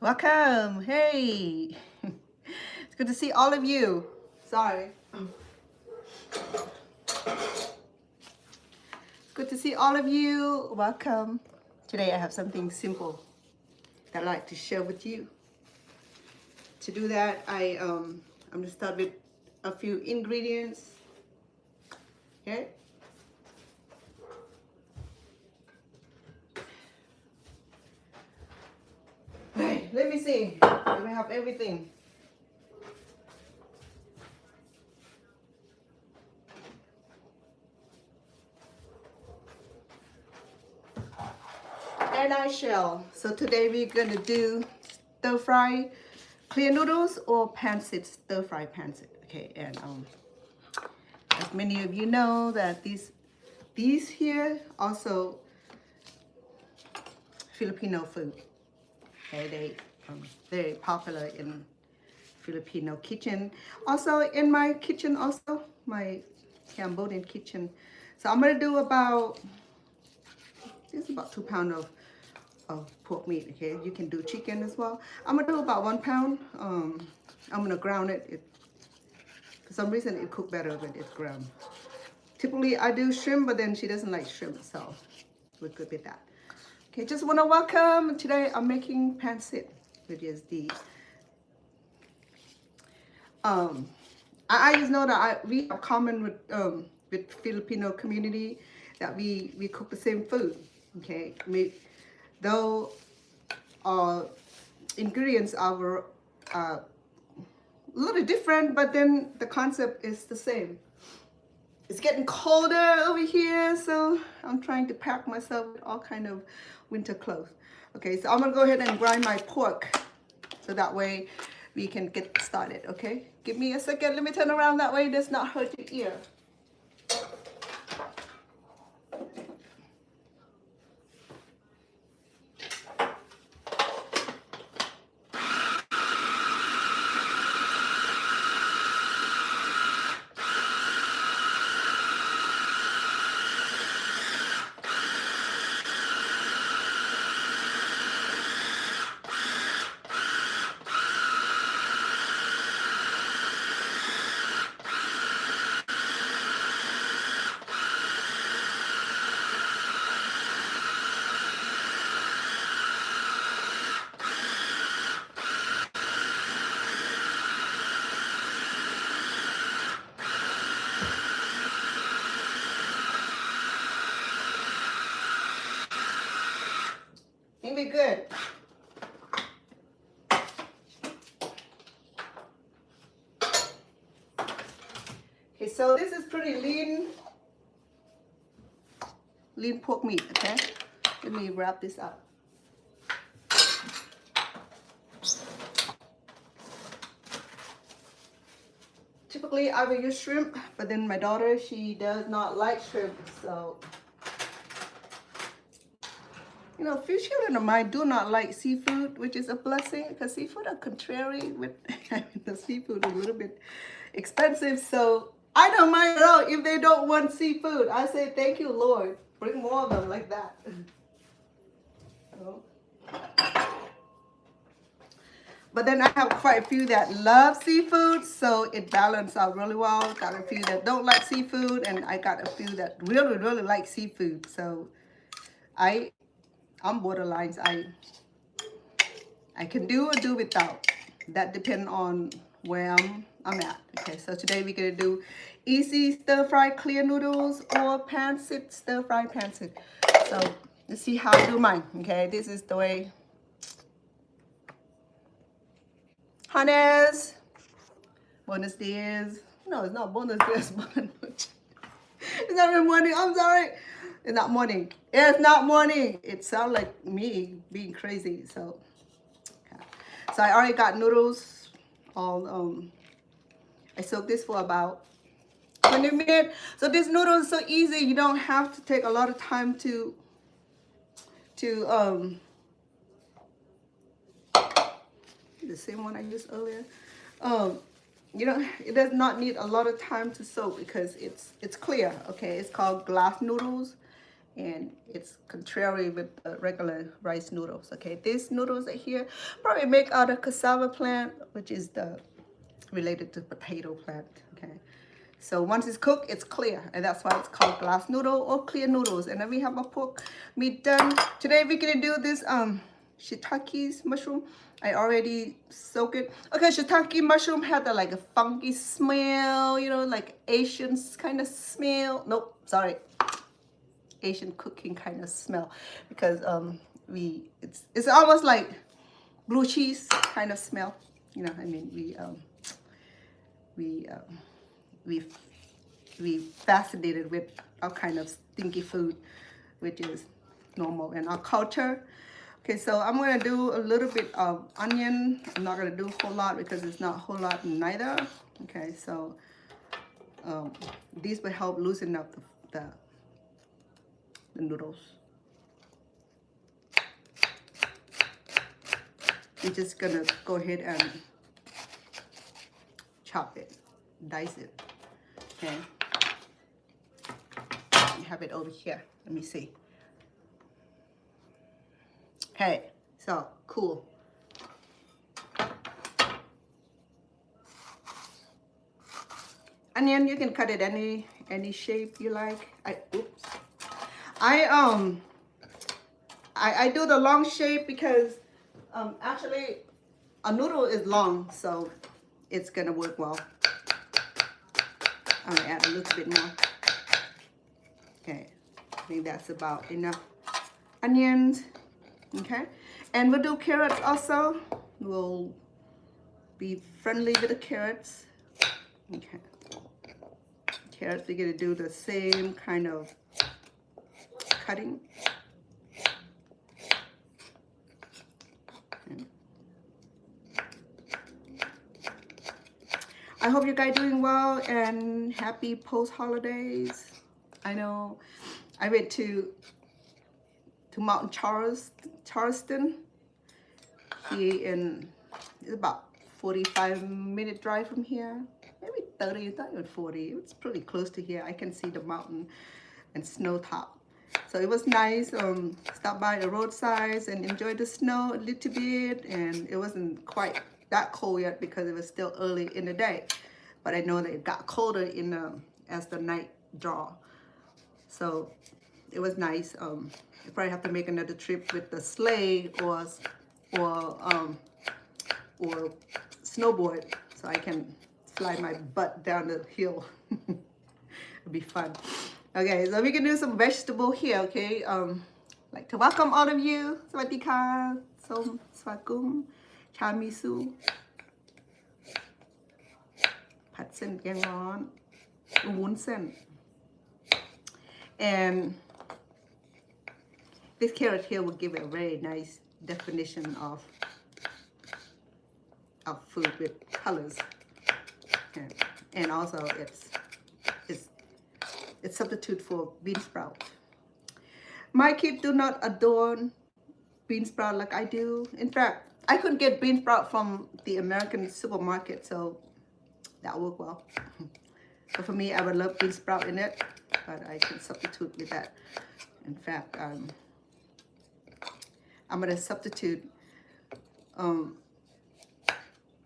Welcome. Hey. It's good to see all of you. Sorry. It's good to see all of you. Welcome. Today I have something simple that I'd like to share with you. To do that, I'm going to start with a few ingredients. Okay. Hey, let me see. Do we have everything? And I shall. So today we're gonna do stir fry clear noodles or pancit, stir fry pancit. Okay, and as many of you know that these here also Filipino food. Okay, they very popular in Filipino kitchen. Also in my kitchen, also my Cambodian kitchen. So I'm gonna do about, this is about 2 pounds of pork meat. Okay, you can do chicken as well. I'm gonna do about 1 pound. I'm gonna ground it. For some reason it cooked better when it's ground. Typically I do shrimp, but then she doesn't like shrimp, so we're good with that. Okay, just want to welcome. Today I'm making pancit, which is the I just know that we have common with Filipino community that we cook the same food. Okay, though ingredients are a little different, but then the concept is the same. It's getting colder over here, so I'm trying to pack myself with all kind of winter clothes. Okay, so I'm gonna go ahead and grind my pork so that way we can get started. Okay, give me a second. Let me turn around, that way it does not hurt your ear. It'll be good. Okay, so this is pretty lean pork meat. Okay, let me wrap this up. Typically I will use shrimp, but then my daughter, she does not like shrimp, so you know, a few children of mine do not like seafood, which is a blessing because seafood are contrary with the seafood is a little bit expensive. So I don't mind at all if they don't want seafood. I say, thank you, Lord. Bring more of them like that. But then I have quite a few that love seafood, so it balances out really well. Got a few that don't like seafood, and I got a few that really, really like seafood. So I'm borderlines. I can do or do without. That depends on where I'm at. Okay, so today we're gonna do easy stir fry clear noodles or pancit, stir fry pancit. So let's see how I do mine. Okay, this is the way. Hannes, buenos dias. No, it's not buenos dias. It's not even morning. I'm sorry. It's not morning. It's not morning. It sounds like me being crazy. So, okay. So I already got noodles. All I soaked this for about 20 minutes. So this noodle is so easy. You don't have to take a lot of time to the same one I used earlier. You know, it does not need a lot of time to soak because it's clear. Okay, it's called glass noodles. and it's contrary with the regular rice noodles. Okay, these noodles are here probably make out of cassava plant, which is the related to potato plant. Okay, so once it's cooked, it's clear, and that's why it's called glass noodle or clear noodles. And then we have our pork meat done. Today we're gonna do this shiitake mushroom. I already soak it. Okay, shiitake mushroom had the, like a funky smell, you know, like Asian kind of smell. Nope, sorry, Asian cooking kind of smell, because it's almost like blue cheese kind of smell. You know, I mean, we we fascinated with all kind of stinky food, which is normal in our culture. Okay, so I'm gonna do a little bit of onion. I'm not gonna do a whole lot because it's not a whole lot neither. Okay, so these will help loosen up the noodles. We're just gonna go ahead and chop it, dice it. Okay, you have it over here. Let me see. Okay, so cool. Onion, you can cut it any shape you like. I do the long shape because actually a noodle is long, so it's gonna work well. I'm gonna add a little bit more. Okay, I think that's about enough. Onions, okay, and we'll do carrots also. We'll be friendly with the carrots. Okay, carrots, we're gonna do the same kind of cutting. Okay. I hope you guys doing well and happy post-holidays. I know I went to Mountain Charleston here it's about 45-minute drive from here, maybe 30, not even 40. It's pretty close to here. I can see the mountain and snow top. So it was nice. Stop by the roadsides and enjoy the snow a little bit. And it wasn't quite that cold yet because it was still early in the day. But I know that it got colder as the night draw. So it was nice. You probably have to make another trip with the sleigh or snowboard so I can fly my butt down the hill. It'll be fun. Okay, so we can do some vegetable here, okay? Like to welcome all of you. Sawadika, som swakum, chamisu, pat sen yang ron, wun sen. And this carrot here will give it a very nice definition of food with colors. Okay. And also it's substitute for bean sprout. My kids do not adore bean sprout like I do. In fact, I couldn't get bean sprout from the American supermarket, so that worked well. So for me, I would love bean sprout in it, but I can substitute with that. In fact, I'm gonna substitute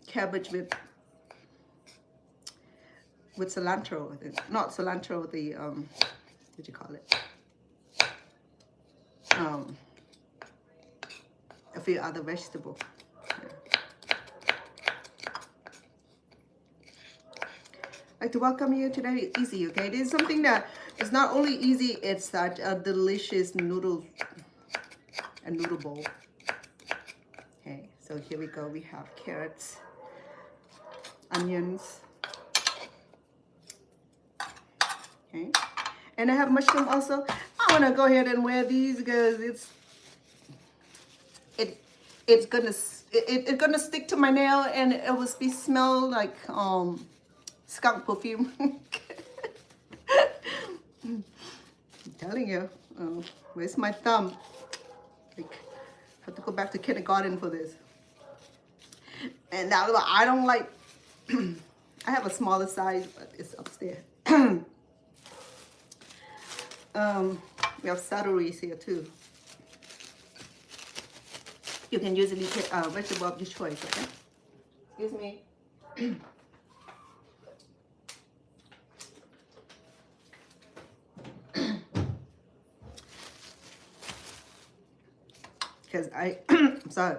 cabbage with cilantro, not cilantro, the what you call it? A few other vegetables. Yeah. I'd like to welcome you today. Easy, okay? This is something that is not only easy, it's such a delicious noodle bowl. Okay, so here we go. We have carrots, onions. Okay, and I have mushroom also. I want to go ahead and wear these because it's gonna stick to my nail and it will smell like skunk perfume. I'm telling you, where's my thumb? Like, I have to go back to kindergarten for this. And now I don't like. I have a smaller size, but it's upstairs. We have celeries here too. You can usually take a vegetable of your choice, okay? Excuse me. Because I'm sorry,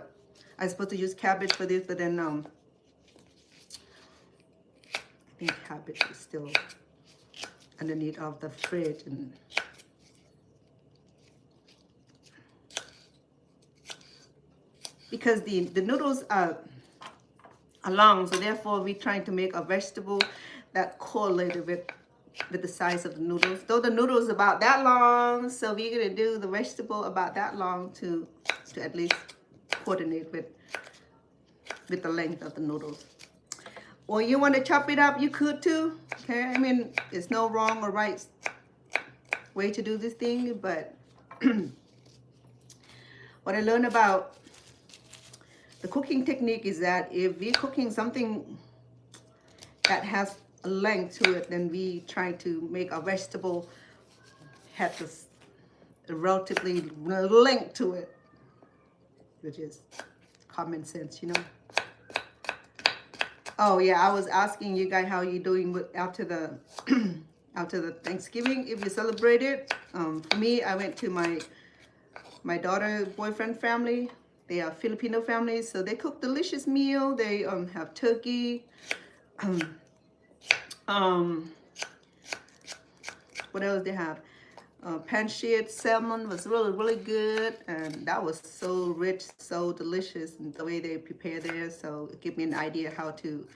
I was supposed to use cabbage for this, but then I think cabbage is still underneath of the fridge, and because the noodles are long, so therefore we're trying to make a vegetable that correlated with the size of the noodles. Though the noodles about that long, so we're gonna do the vegetable about that long to at least coordinate with the length of the noodles. Or you want to chop it up, you could too. Okay, I mean, there's no wrong or right way to do this thing, but what I learned about the cooking technique is that if we're cooking something that has a length to it, then we try to make a vegetable have this relatively length to it, which is common sense, you know. Oh yeah, I was asking you guys how you doing with after the after the Thanksgiving, if you celebrate it. For me, I went to my daughter boyfriend family. They are Filipino families, so they cook delicious meal. They have turkey. What else they have? Pan-seared salmon was really good, and that was so rich, so delicious, and the way they prepare there. So it gave me an idea how to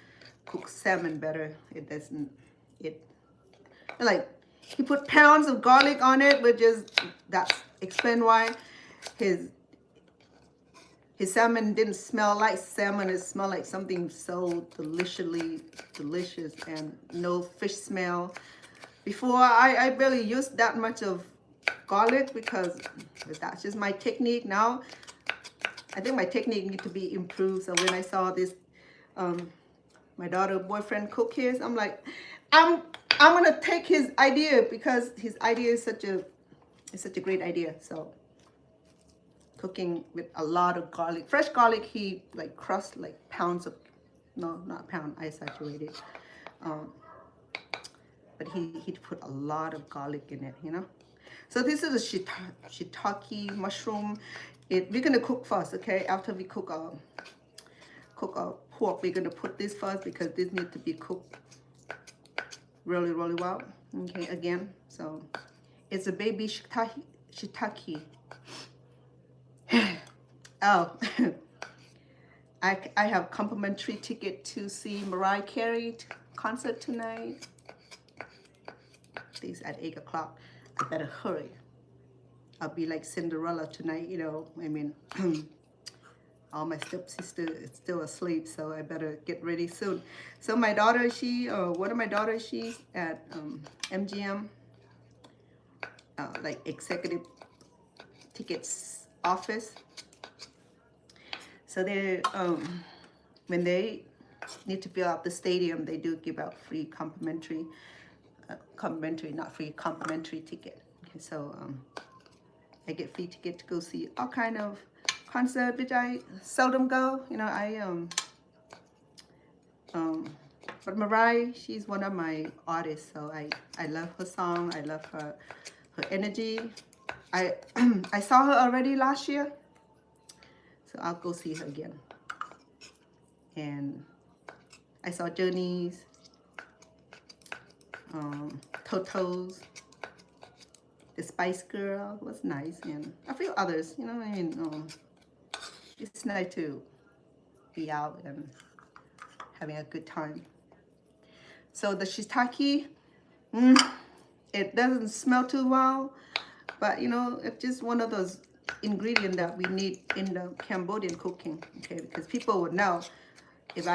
cook salmon better. It doesn't, like, he put pounds of garlic on it, which is, that's explain why his salmon didn't smell like salmon. It smelled like something so deliciously delicious, and no fish smell. Before, I barely used that much of garlic because that's just my technique. Now, I think my technique needs to be improved. So when I saw this, my daughter boyfriend cook his, I'm like, I'm gonna take his idea, because his idea is such a great idea. So cooking with a lot of garlic, fresh garlic, he like crushed like pounds of, no, not pound, I saturated. But he put a lot of garlic in it, you know. So this is a shiitake mushroom. We're gonna cook first, okay? After we cook our pork, we're gonna put this first because this needs to be cooked really well. Okay, again, so it's a baby shiitake. Oh, I have complimentary ticket to see Mariah Carey concert tonight. It's at 8 o'clock. I better hurry. I'll be like Cinderella tonight, you know. I mean, all my stepsister is still asleep, so I better get ready soon. So my daughter, one of my daughters, she's at MGM, like executive tickets office. So they, when they need to fill out the stadium, they do give out free complimentary, not free, complimentary ticket. Okay, so I get free ticket to go see all kind of concert, which I seldom go. You know, but Mariah, she's one of my artists, so I love her song. I love her energy. I saw her already last year, so I'll go see her again. And I saw Journeys, Toto's, the Spice Girl was nice, and a few others. You know, I mean, it's nice to be out and having a good time. So the shiitake, it doesn't smell too well, but you know, it's just one of those ingredients that we need in the Cambodian cooking. Okay, because people would know if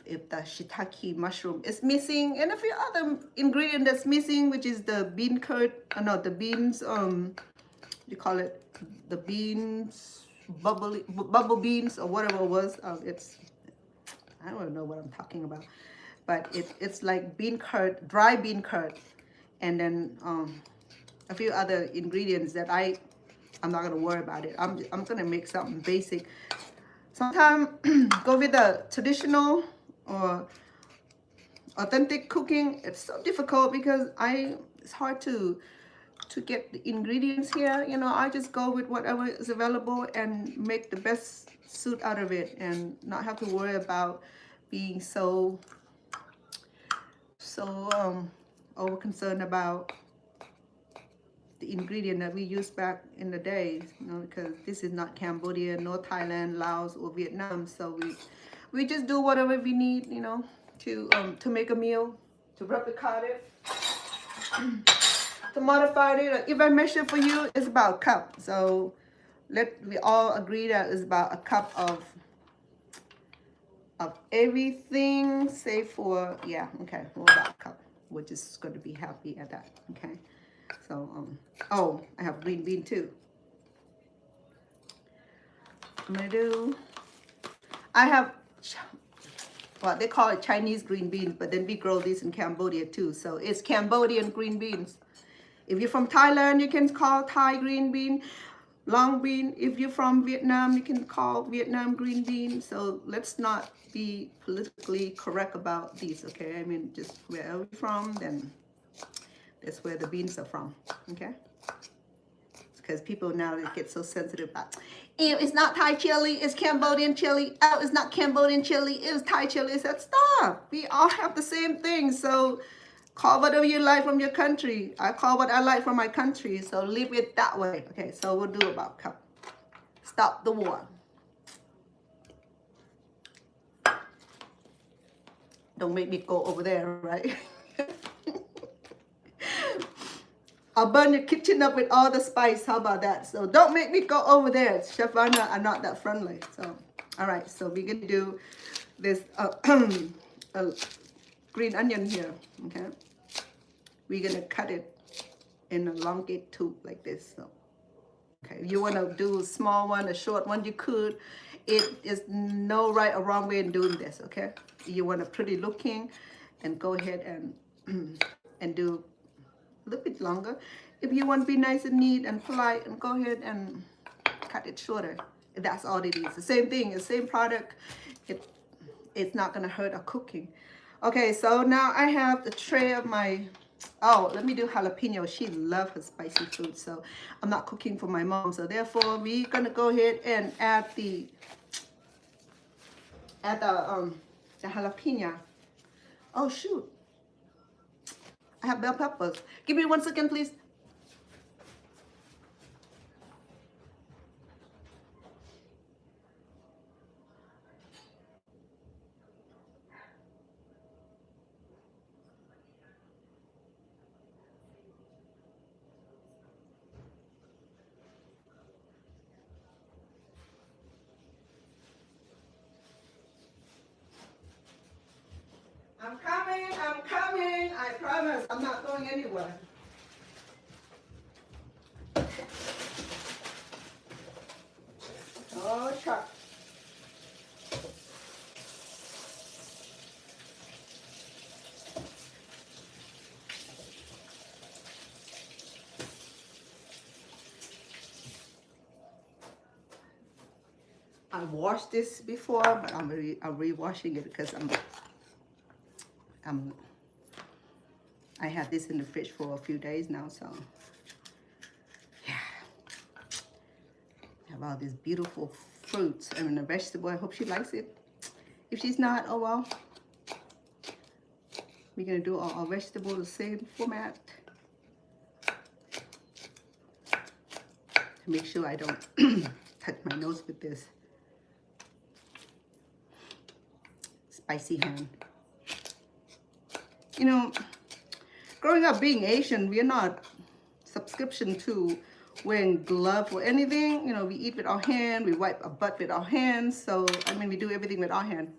the shiitake mushroom is missing, and a few other ingredient that's missing, which is the bean curd, the beans, you call it the beans, bubble beans or whatever it was. I don't know what I'm talking about, but it's like bean curd, dry bean curd, and then a few other ingredients that I'm not gonna worry about it. I'm gonna make something basic. Sometimes go with the traditional or authentic cooking. It's so difficult because it's hard to get the ingredients here. You know, I just go with whatever is available and make the best suit out of it, and not have to worry about being so over concerned about the ingredient that we used back in the days, you know, because this is not Cambodia, nor Thailand, Laos, or Vietnam. So we just do whatever we need, you know, to make a meal, to replicate it, to modify it. If I measure for you, it's about a cup. So we all agree that it's about a cup of everything, save for, yeah, okay, well, about a cup. We're just going to be happy at that, okay? So, oh, I have green bean too. I have what they call it Chinese green beans, but then we grow these in Cambodia too. So it's Cambodian green beans. If you're from Thailand, you can call Thai green bean, long bean. If you're from Vietnam, you can call Vietnam green bean. So let's not be politically correct about these, okay? I mean, just wherever you're from, then that's where the beans are from, okay? Because people now get so sensitive about, ew, it's not Thai chili, it's Cambodian chili. Oh, it's not Cambodian chili, it's Thai chili. I said, stop. We all have the same thing. So call whatever you like from your country. I call what I like from my country. So leave it that way. Okay, so we'll do about a cup. Stop the war. Don't make me go over there, right? I'll burn your kitchen up with all the spice. How about that? So don't make me go over there. Chef Vanna are not that friendly. So, all right. So we're going to do this green onion here. Okay. We're going to cut it in a elongate tube like this. So, okay. If you want to do a small one, a short one, you could. It is no right or wrong way in doing this. Okay. You want a pretty looking, and go ahead and do a little bit longer. If you want to be nice and neat and polite, and go ahead and cut it shorter. That's all it is. The same thing, the same product. It's not going to hurt our cooking. Okay, so now I have the tray of my, oh, let me do jalapeno. She loves her spicy food, so I'm not cooking for my mom. So therefore, we're going to go ahead and add the jalapeno. Oh, shoot. I have bell peppers. Give me 1 second, please. I'm coming. I promise. I'm not going anywhere. Oh, chuck. I washed this before, but I'm re-washing it because I had this in the fridge for a few days now, so yeah. I have all these beautiful fruits and a vegetable. I hope she likes it. If she's not, oh well. We're gonna do our vegetable the same format. To make sure I don't touch my nose with this spicy hand. You know, growing up being Asian, we're not subscription to wearing gloves or anything. You know, we eat with our hand, we wipe our butt with our hands. So, I mean, we do everything with our hand.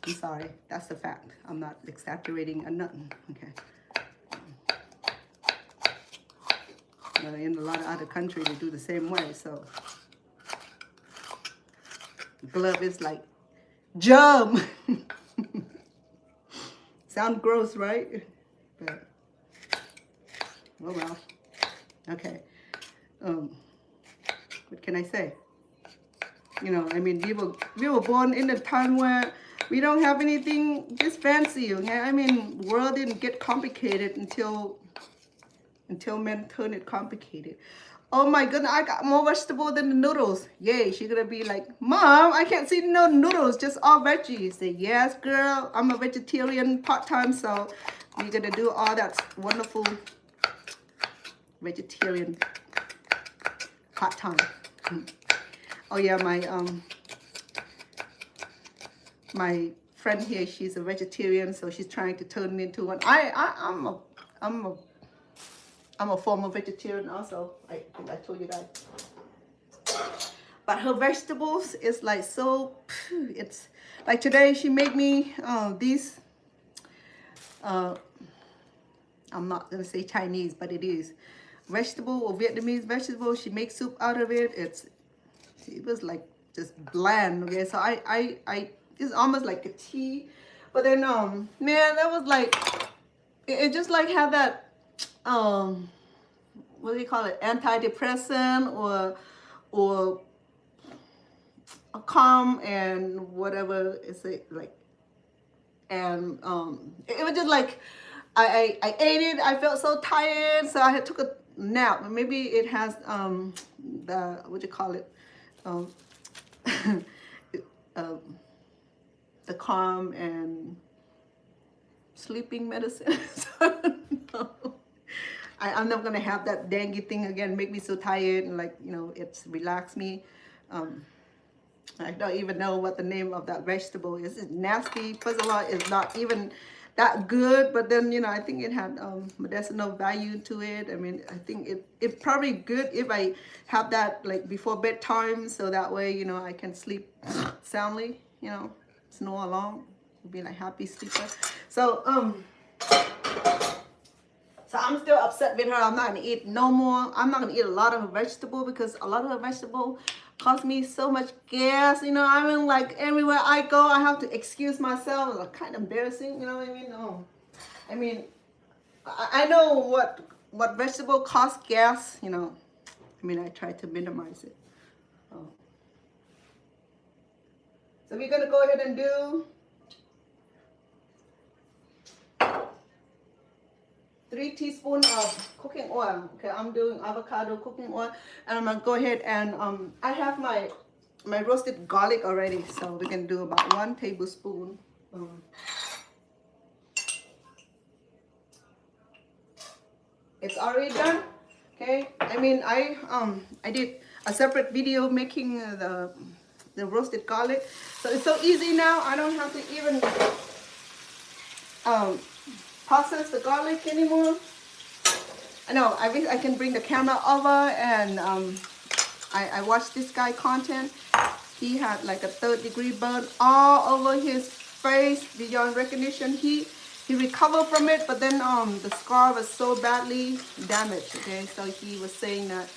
I'm sorry, that's the fact. I'm not exaggerating or nothing, okay? You know, in a lot of other countries, they do the same way, so. Glove is like germ. Sound gross, right? But, oh well. Okay. What can I say? You know, I mean, we were born in a time where we don't have anything this fancy. Okay? I mean, world didn't get complicated until men turn it complicated. Oh my goodness, I got more vegetable than the noodles. Yay, she's gonna be like, Mom, I can't see no noodles, just all veggies. Say, yes, girl, I'm a vegetarian part-time, so we're gonna do all that wonderful vegetarian part-time. Oh yeah, my friend here, she's a vegetarian, so she's trying to turn me into one. I'm a former vegetarian also. I think I told you that. But her vegetables is like so, it's like today she made me these, I'm not gonna say Chinese, but it is vegetable or Vietnamese vegetable. She makes soup out of it. It was like just bland. Okay, so I it's almost like a tea. But then man, that was like it just like had that what do you call it, antidepressant or a calm and whatever is it like, and it was just like I ate it. I felt so tired, so I had took a nap. Maybe it has the what do you call it, the calm and sleeping medicine. So, I don't know. I'm not gonna have that dengue thing again. Make me so tired and like, you know, it's relax me. I don't even know what the name of that vegetable is. It's nasty. First of all, it's not even that good. But then, you know, I think it had medicinal value to it. I mean, I think it's probably good if I have that like before bedtime, so that way, you know, I can sleep soundly. You know, snore along, be like happy sleeper. So So I'm still upset with her. I'm not gonna eat no more. I'm not gonna eat a lot of her vegetable because a lot of her vegetable cost me so much gas. You know, I mean, like everywhere I go, I have to excuse myself. It's kind of embarrassing. You know what I mean? No, I mean, I know what vegetable costs gas. You know, I mean, I try to minimize it. Oh. So we're gonna go ahead and do 3 teaspoons of cooking oil. Okay, I'm doing avocado cooking oil, and I'm gonna go ahead and I have my roasted garlic already, so we can do about 1 tablespoon. It's already done. Okay, I mean I did a separate video making the roasted garlic, so it's so easy now. I don't have to even process the garlic anymore. I know, I wish I can bring the camera over and I watched this guy content. He had like a 3rd-degree burn all over his face beyond recognition. He recovered from it, but then the scar was so badly damaged. Okay, so he was saying that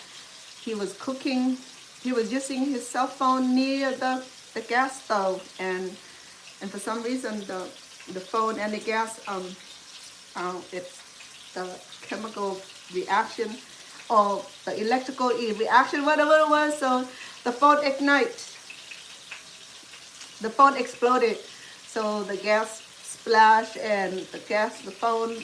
he was cooking, he was using his cell phone near the gas stove, and for some reason the phone and the gas it's the chemical reaction or the electrical reaction, whatever it was. So the phone exploded. So the gas splashed and the phone,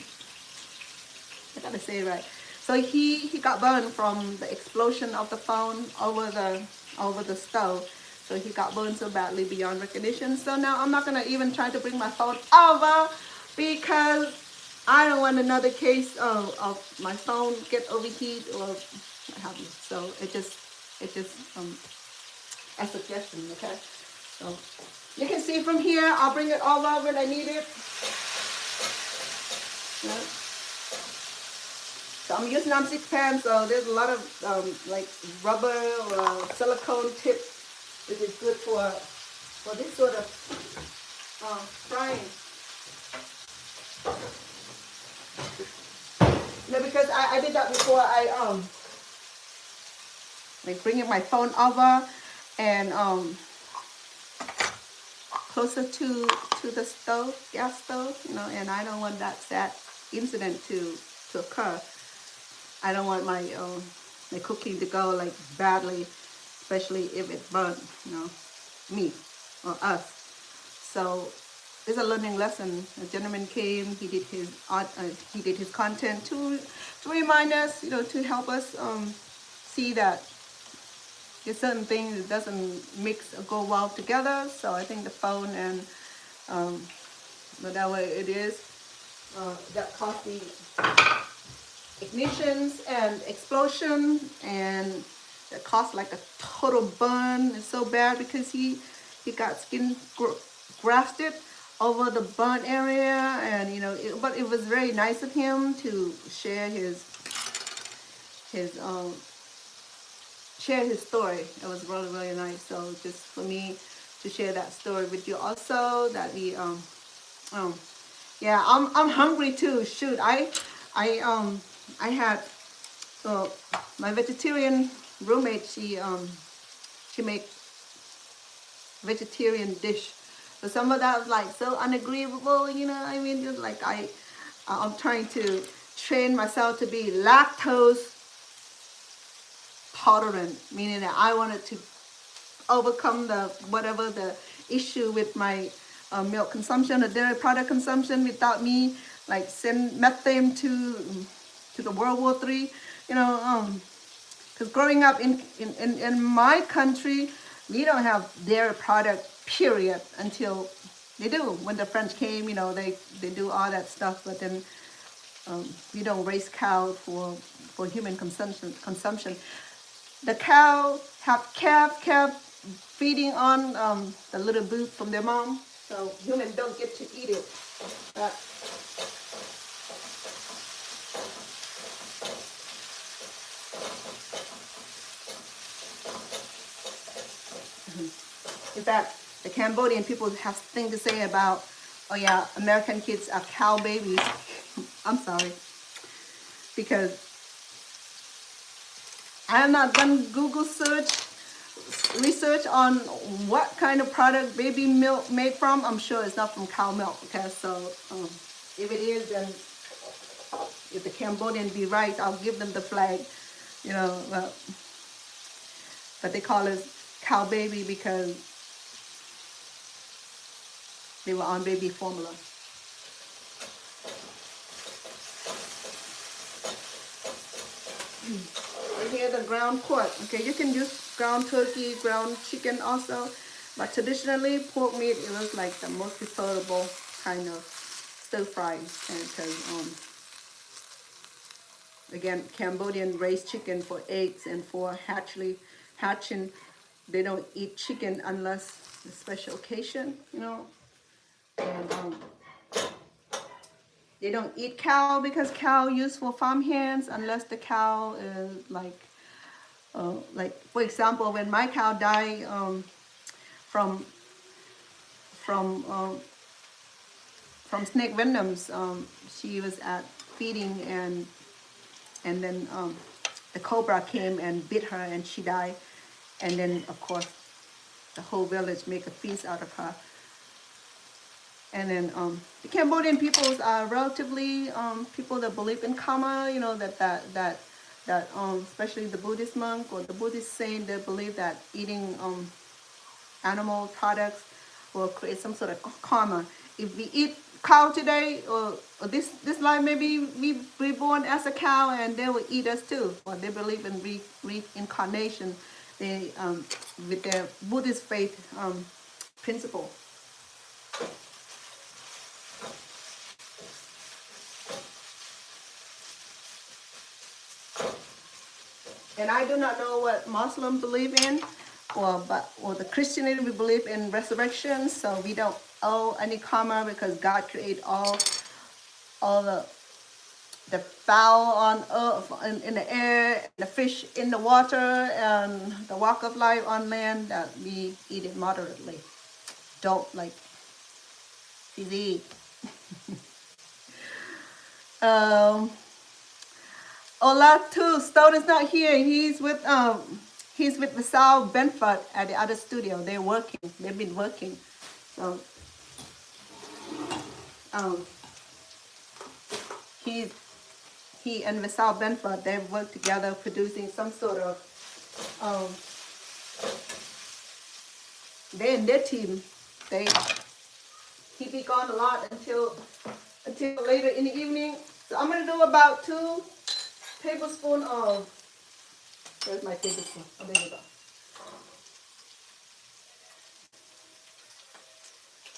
I gotta say it right. So he got burned from the explosion of the phone over the stove. So he got burned so badly beyond recognition. So now I'm not gonna even try to bring my phone over because I don't want another case of my phone get overheat or what have you. So it just a suggestion, okay? So you can see from here, I'll bring it all over when I need it. Yeah. So I'm using non-stick pan, so there's a lot of like rubber or silicone tip, which is good for this sort of frying. No, because I did that before. I like bringing my phone over and closer to the stove, gas stove, you know, and I don't want that sad incident to occur. I don't want my cooking to go like badly, especially if it burnt, me or us. So it's a learning lesson. A gentleman came. He did his art. He did his content to remind us, to help us see that there's certain things that doesn't mix or go well together. So I think the phone and whatever it is that caused the ignitions and explosion, and that caused like a total burn. It's so bad because he got skin grafted over the burn area, and but it was very nice of him to share his story. It was really, really nice. So just for me to share that story with you also, that we yeah, I'm hungry too. Shoot, I had my vegetarian roommate. She make vegetarian dish, but some of that was like so unagreeable. I mean, just like I'm trying to train myself to be lactose tolerant, meaning that I wanted to overcome whatever the issue with my milk consumption or dairy product consumption without me like send methane to the World War III. Because growing up in my country, we don't have dairy product period until they do. When the French came, they do all that stuff, but then we don't raise cow for human consumption. The cow have kept feeding on the little boob from their mom, so humans don't get to eat it. But in fact, the Cambodian people have things to say about, oh yeah, American kids are cow babies. I'm sorry, because I have not done Google research on what kind of product baby milk made from. I'm sure it's not from cow milk. Okay, so if it is, then if the Cambodian be right, I'll give them the flag. But they call us cow baby because they were on baby formula. Right here, the ground pork. Okay, you can use ground turkey, ground chicken also, but traditionally pork meat, it was like the most preferable kind of stir fry, because again, Cambodian raised chicken for eggs and for hatching. They don't eat chicken unless a special occasion, and they don't eat cow because cow used for farm hands unless the cow is like for example, when my cow died from snake venoms, she was at feeding, and then the cobra came and bit her and she died, and then of course the whole village make a feast out of her. And then the Cambodian peoples are relatively people that believe in karma, that especially the Buddhist monk or the Buddhist saint, they believe that eating animal products will create some sort of karma. If we eat cow today, or this life, maybe we be born as a cow and they will eat us too. Or they believe in reincarnation, they with their Buddhist faith principle. And I do not know what Muslims believe in, or the Christianity, we believe in resurrection, so we don't owe any karma because God created all the fowl on earth, in the air, the fish in the water, and the walk of life on land, that we eat it moderately. Don't like easy. Olatu Stone is not here. He's with Sal Benford at the other studio. They're working. They've been working. So he's he and Sal Benford, they've worked together producing some sort of, they and their team, he be gone a lot until later in the evening. So I'm gonna do about 2 tablespoons of, where's my tablespoon? Oh, there you go.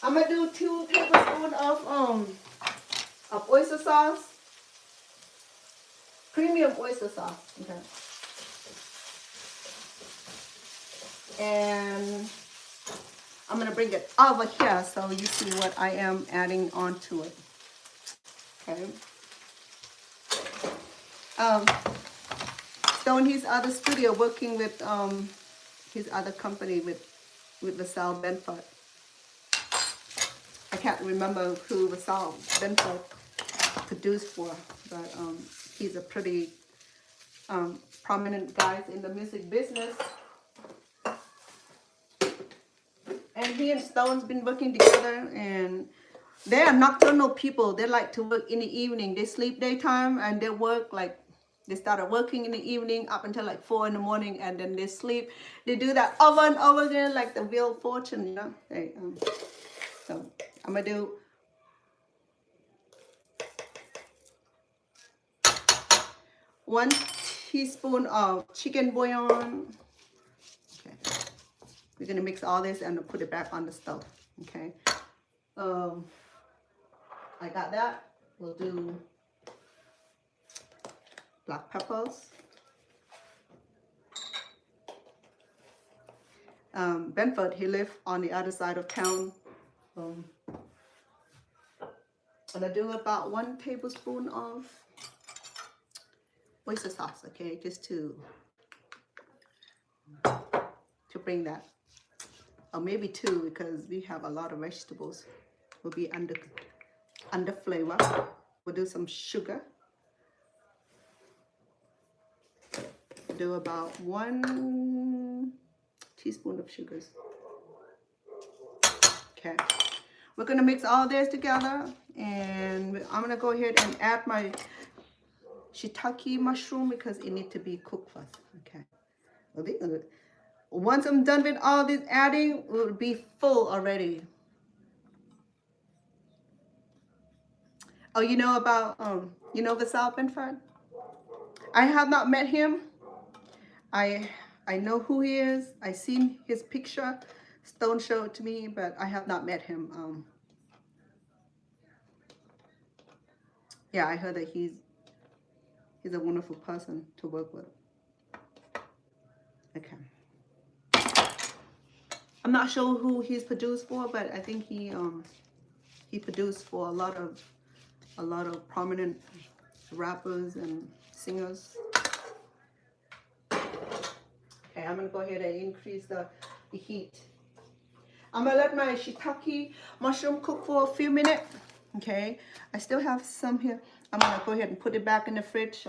I'm gonna do 2 tablespoons of oyster sauce, premium oyster sauce. Okay. And I'm gonna bring it over here so you see what I am adding onto it. Okay. So in his other studio, working with his other company with Sal Benford. I can't remember who Sal Benford produced for, but he's a pretty prominent guy in the music business. And he and Stone's been working together, and they are nocturnal people. They like to work in the evening. They sleep daytime, and they work like, they started working in the evening up until like 4 in the morning, and then they sleep. They do that over and over again, like the Wheel of Fortune, you know. So I'm gonna do 1 teaspoon of chicken bouillon. Okay. We're gonna mix all this and put it back on the stove. Okay. I got that. We'll do black peppers. Benford, he lived on the other side of town. I'm gonna do about 1 tablespoon of oyster sauce, okay, just to bring that, or maybe 2 because we have a lot of vegetables. Will be under flavor. We'll do some sugar. We'll do about 1 teaspoon of sugars. Okay, we're gonna mix all this together, and I'm gonna go ahead and add my shiitake mushroom because it needs to be cooked first. Okay. Once I'm done with all this adding, we'll be full already. Oh, you know about you know Sal Benford? I have not met him. I know who he is. I seen his picture. Stone showed it to me, but I have not met him. Yeah, I heard that he's a wonderful person to work with. Okay. I'm not sure who he's produced for, but I think he produced for a lot of prominent rappers and singers. Okay, I'm gonna go ahead and increase the heat. I'm gonna let my shiitake mushroom cook for a few minutes. Okay, I still have some here. I'm gonna go ahead and put it back in the fridge.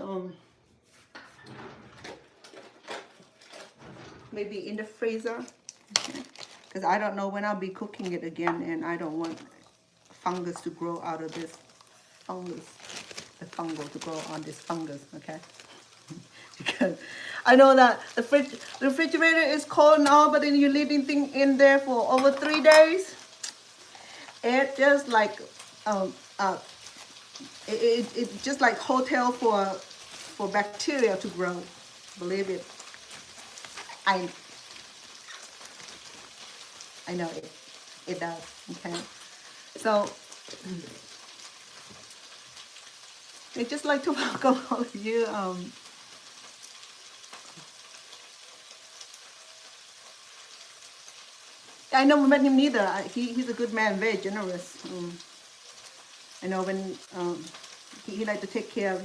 Maybe in the freezer. Okay. Because I don't know when I'll be cooking it again, and I don't want fungus to grow out of this fungus, the fungal to grow on this fungus, okay? Because I know that the refrigerator is cold now, but then you're leaving things in there for over 3 days. It just like it's just like hotel for bacteria to grow. Believe it. I know it does, okay? So I'd just like to welcome all of you. I never met him neither. He's a good man, very generous. I know when he liked to take care of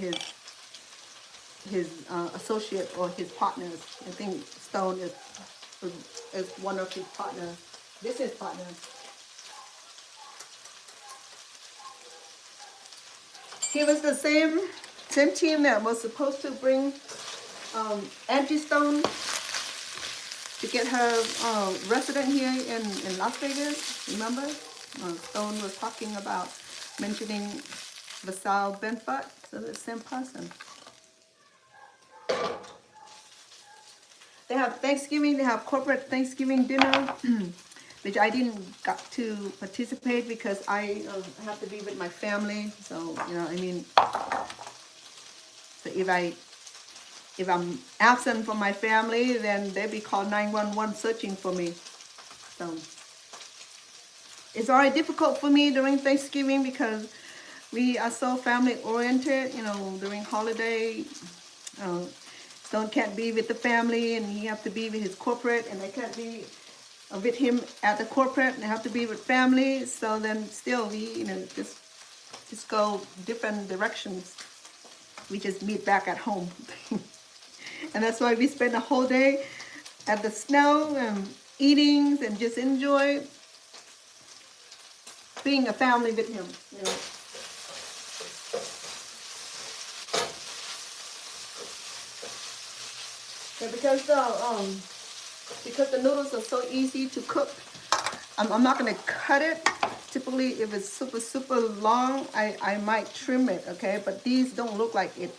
his associate or his partners. I think Stone is one of his partners. This is partner. He was the same team that was supposed to bring Angie Stone to get her resident here in Las Vegas. Remember? Stone was talking about mentioning Basal Benford, so the same person. They have Thanksgiving, they have corporate Thanksgiving dinner, which I didn't got to participate because I have to be with my family. So, you know, I mean, so if I'm absent from my family, then they be called 911 searching for me. So it's already difficult for me during Thanksgiving because we are so family oriented, you know, during holiday. Stone can't be with the family and he have to be with his corporate, and I can't be with him at the corporate and I have to be with family. So then still we, you know, just go different directions. We just meet back at home. And that's why we spend the whole day at the snow and eating and just enjoy being a family with him, you know. Yeah, because the noodles are so easy to cook, I'm not gonna cut it. Typically, if it's super long, I might trim it, okay? But these don't look like it.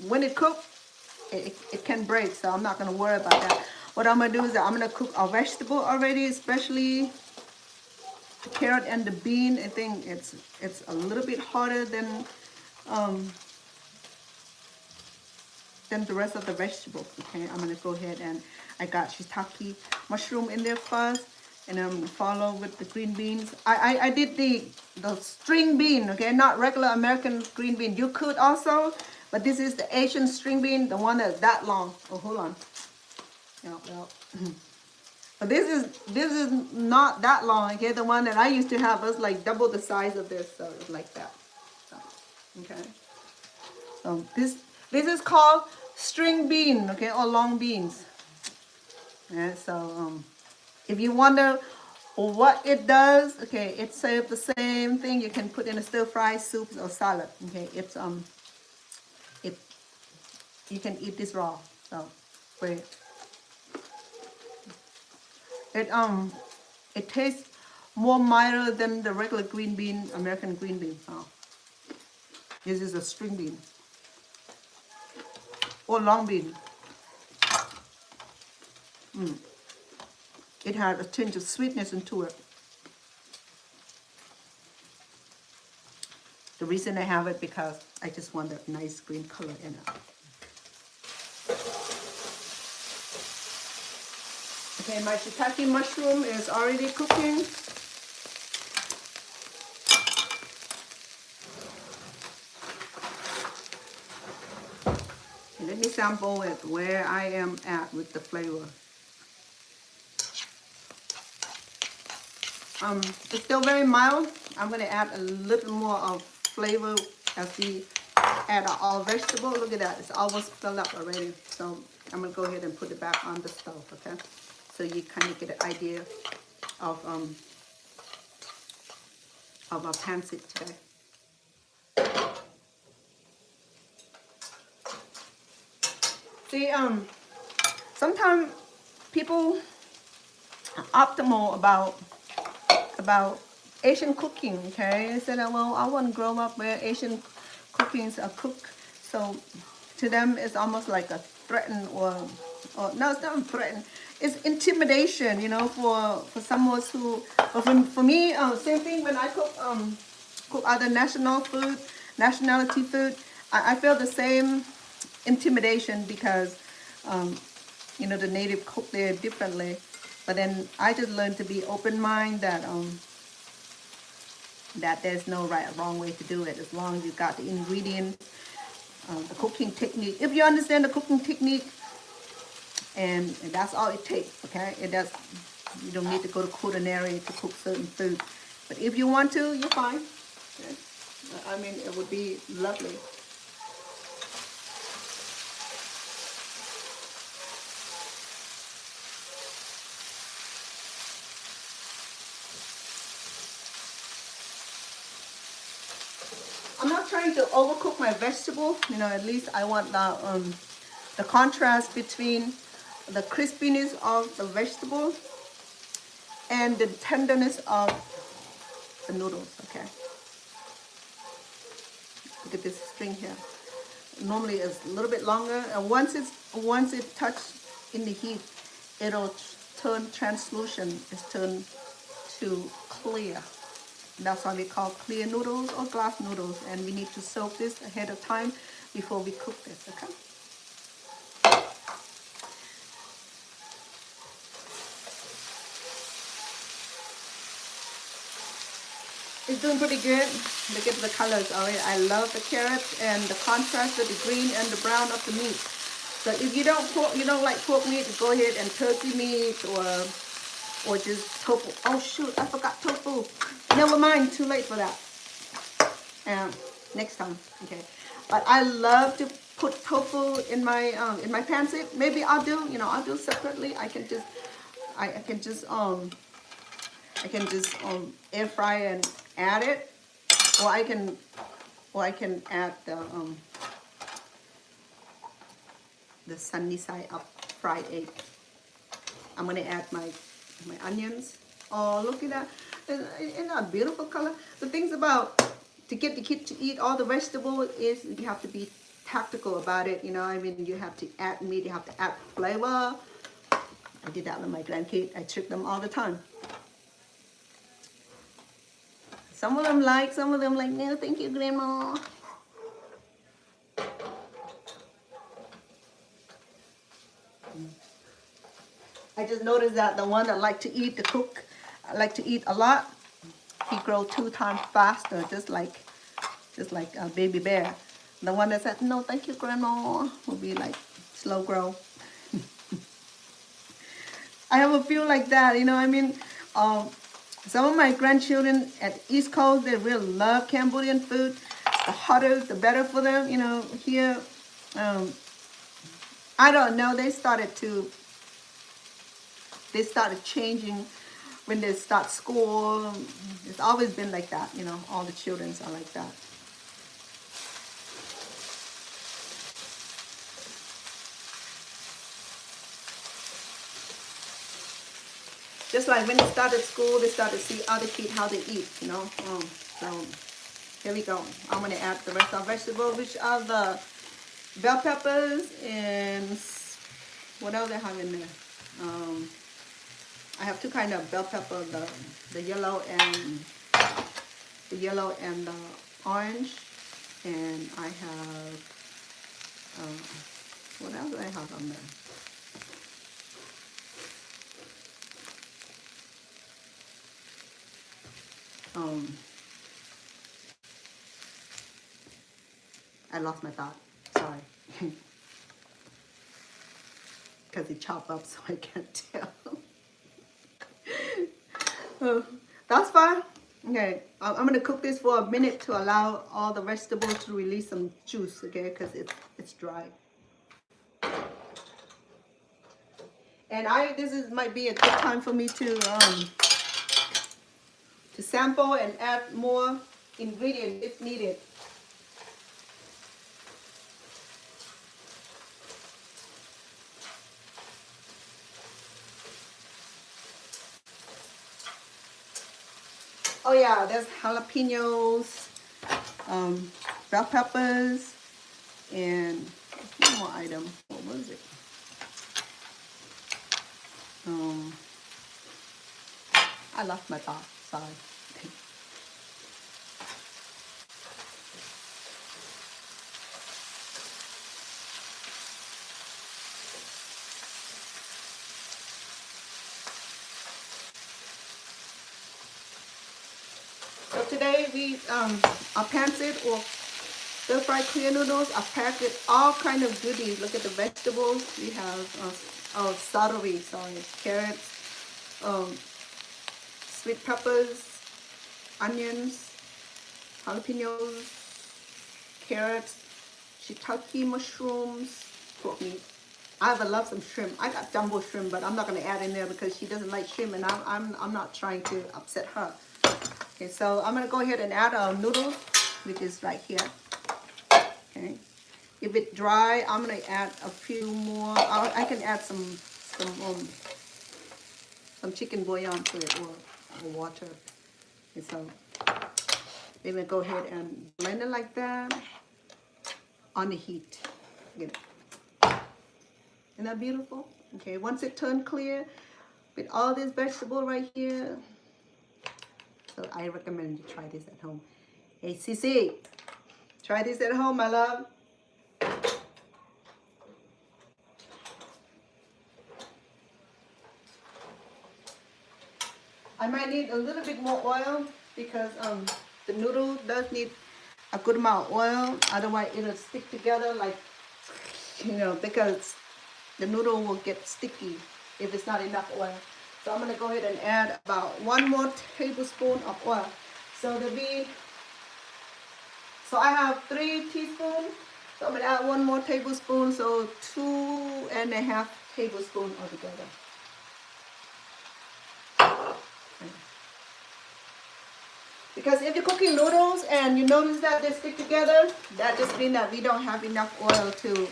When it cooks, it can break, so I'm not gonna worry about that. What I'm gonna do is I'm gonna cook our vegetable already, especially the carrot and the bean. I think it's a little bit harder than the rest of the vegetables. Okay, I'm gonna go ahead and I got shiitake mushroom in there first, and then follow with the green beans. I did the string bean, okay, not regular American green bean. You could also, but this is the Asian string bean, the one that's that long. Oh, hold on. Yeah, well, but this is not that long. Okay, the one that I used to have was like double the size of this, so it's like that. So, okay. So this is called string bean, okay, or long beans. Yeah, so if you wonder what it does, okay, it's the same thing you can put in a stir fry, soups, or salad. Okay, it's it you can eat this raw. So wait, it tastes more milder than the regular green bean, American green bean. So this is a string bean or long bean. It has a tinge of sweetness into it. The reason I have it because I just want that nice green color in it. Okay, my shiitake mushroom is already cooking. And let me sample it where I am at with the flavor. It's still very mild. I'm going to add a little more of flavor as we add our vegetable. Look at that, it's almost filled up already. So I'm going to go ahead and put it back on the stove, okay? So you kind of get an idea of our pancit today. See, sometimes people are optimal about Asian cooking, okay? They said, well, I want to grow up where Asian cookings are cooked. So to them, it's almost like a threaten or no, it's not a threaten. It's intimidation, you know, for someone who, but for me, same thing when I cook other nationality food, I feel the same intimidation because, you know, the native cook there differently. But then I just learned to be open-minded that there's no right or wrong way to do it as long as you got the ingredients, the cooking technique. If you understand the cooking technique, and that's all it takes, okay? You don't need to go to culinary to cook certain food. But if you want to, you're fine. Okay? I mean, it would be lovely. I'm not trying to overcook my vegetable. You know, at least I want the contrast between the crispiness of the vegetable and the tenderness of the noodles, okay? Look at this string here. Normally it's a little bit longer, and once it touches in the heat, it'll turn translucent. It's turned to clear. That's why we call clear noodles or glass noodles, and we need to soak this ahead of time before we cook this. Okay. It's doing pretty good. Look at the colors already. I love the carrots and the contrast of the green and the brown of the meat. So if you don't like pork meat, go ahead and turkey meat or just tofu. Oh shoot, I forgot tofu. Never mind, too late for that. Next time, okay. But I love to put tofu in my pancit. Maybe I'll do separately. I can just air fry and add it, or I can add the sunny side up fried egg. I'm gonna add my onions. Oh, look at that! Isn't that a beautiful color? The things about to get the kid to eat all the vegetables is you have to be tactical about it. You know, I mean, you have to add meat, you have to add flavor. I did that with my grandkids. I trick them all the time. Some of them like, no, thank you, Grandma. I just noticed that the one that like to eat, like to eat a lot, he grows 2 times faster, just like a baby bear. The one that said, no, thank you, Grandma, will be like slow grow. I have a feel like that, you know, I mean, some of my grandchildren at the East Coast, they really love Cambodian food. The hotter, the better for them. You know, here, I don't know. They started changing when they start school. It's always been like that. You know, all the children are like that. Just like when they started school, they started to see other kids how they eat, you know. So here we go. I'm gonna add the rest of the vegetables, which are the bell peppers and what else I have in there. I have 2 kinds of bell pepper, the yellow and the orange, and I have what else do I have on there? I lost my thought. Sorry. Because it chopped up, so I can't tell. That's fine. Okay, I'm going to cook this for a minute to allow all the vegetables to release some juice, okay, because it's dry. And might be a good time for me to sample and add more ingredients if needed. Oh yeah, there's jalapenos, bell peppers, and one more item. What was it? I lost my thought. Sorry. So today we our pancit or stir fried clear noodles. I packed with all kind of goodies. Look at the vegetables. We have celery, carrots, sweet peppers, onions, jalapenos, carrots, shiitake mushrooms, pork meat. I love some shrimp. I got jumbo shrimp, but I'm not going to add in there because she doesn't like shrimp, and I'm not trying to upset her. Okay, so I'm going to go ahead and add our noodles, which is right here. Okay, if it's dry, I'm going to add a few more. I can add some chicken bouillon to it or water. Okay, so Then we go ahead and blend it like that on the heat. You know. Isn't that beautiful? Okay, once it turned clear with all this vegetable right here, so I recommend you try this at home. Hey, Cece, try this at home, my love. I might need a little bit more oil because the noodle does need a good amount of oil. Otherwise, it'll stick together like, you know, because the noodle will get sticky if it's not enough oil. So I'm going to go ahead and add about 1 more tablespoon of oil. So so I have 3 teaspoons. So I'm going to add 1 more tablespoon. So 2.5 tablespoons altogether. Because if you're cooking noodles and you notice that they stick together, that just means that we don't have enough oil to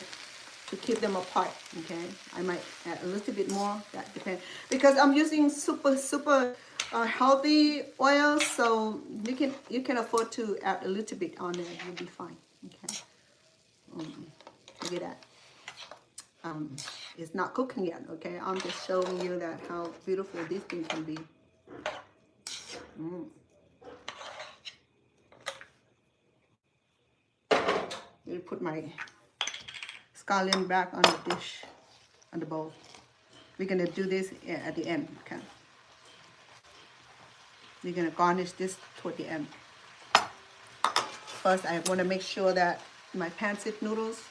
keep them apart. Okay, I might add a little bit more. That depends. Because I'm using super healthy oil, so you can afford to add a little bit on there. You'll be fine. Okay. Look at that. It's not cooking yet. Okay, I'm just showing you that how beautiful this thing can be. I'll put my scallion back on the dish, on the bowl. We're gonna do this at the end, okay? We're gonna garnish this toward the end. First, I wanna make sure that my pancit noodles,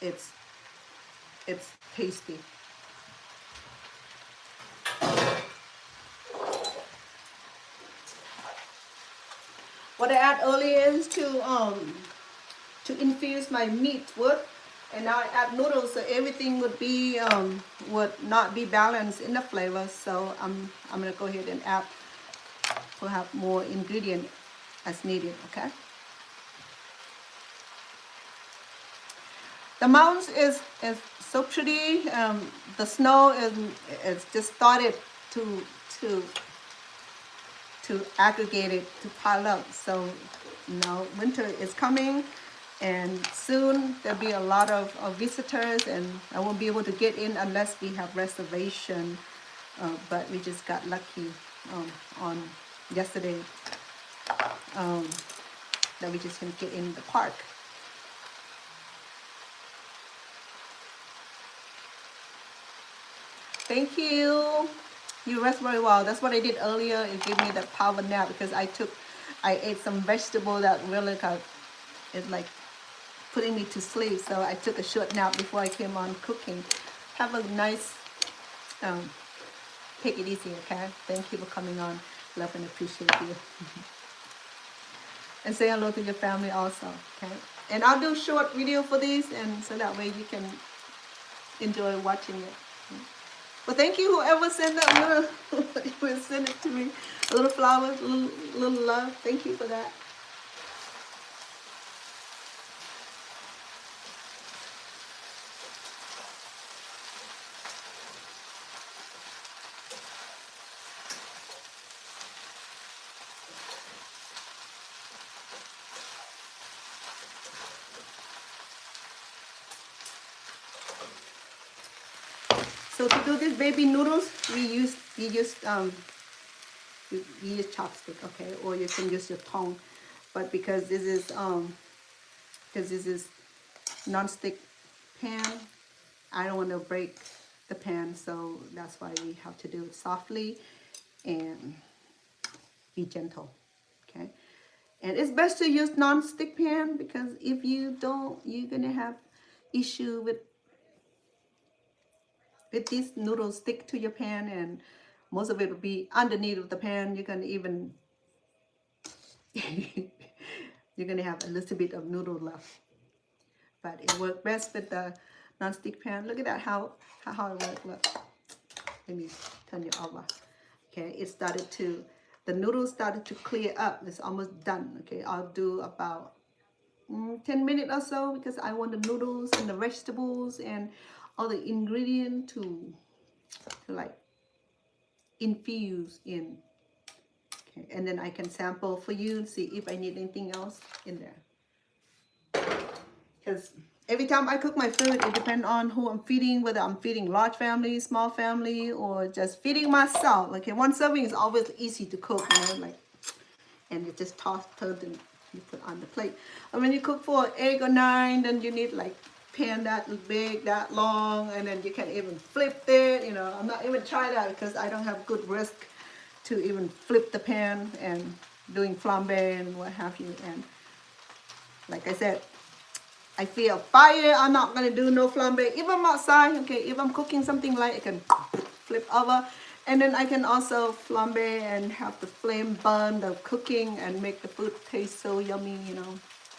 it's tasty. What I add earlier is to infuse my meat with, and now I add noodles, so everything would not be balanced in the flavor. So I'm gonna go ahead and add, we'll have more ingredient as needed. Okay. The mountains is so pretty. The snow is just started to aggregate it, to pile up. So now winter is coming. And soon there'll be a lot of visitors, and I won't be able to get in unless we have reservation. But we just got lucky on yesterday that we just can get in the park. Thank you. You rest very well. That's what I did earlier. It gave me the power nap because I ate some vegetable that really is like putting me to sleep. So I took a short nap before I came on cooking. Have a nice, take it easy, okay? Thank you for coming on. Love and appreciate you. And say hello to your family also, okay? And I'll do short video for these, and so that way you can enjoy watching it. Well, thank you whoever sent that little, send it to me. A little flowers, a little love. Thank you for that. So to do this baby noodles, we use chopstick, okay, or you can use your tongue. But because this is non-stick pan, I don't want to break the pan, so that's why we have to do it softly and be gentle, okay. And it's best to use non-stick pan, because if you don't, you're gonna have issue with these noodles stick to your pan, and most of it will be underneath of the pan. You're gonna even you're gonna have a little bit of noodle left. But it works best with the non-stick pan. Look at that, how it works. Look, let me turn it over. Okay, the noodles started to clear up. It's almost done. Okay, I'll do about 10 minutes or so, because I want the noodles and the vegetables and all the ingredients to like infuse in. Okay. and then I can sample for you and see if I need anything else in there. Because every time I cook my food, it depends on who I'm feeding, whether I'm feeding large family, small family, or just feeding myself. Okay, one serving is always easy to cook, like, and you just toss it and you put on the plate. And when you cook for 8 or 9, then you need like pan that big, that long, and then you can even flip it. I'm not even trying that because I don't have good risk to even flip the pan and doing flambe and what have you. And like I said, I feel fire. I'm not gonna do no flambe. If I'm outside, okay, if I'm cooking something light, I can flip over. And then I can also flambe and have the flame burn the cooking and make the food taste so yummy,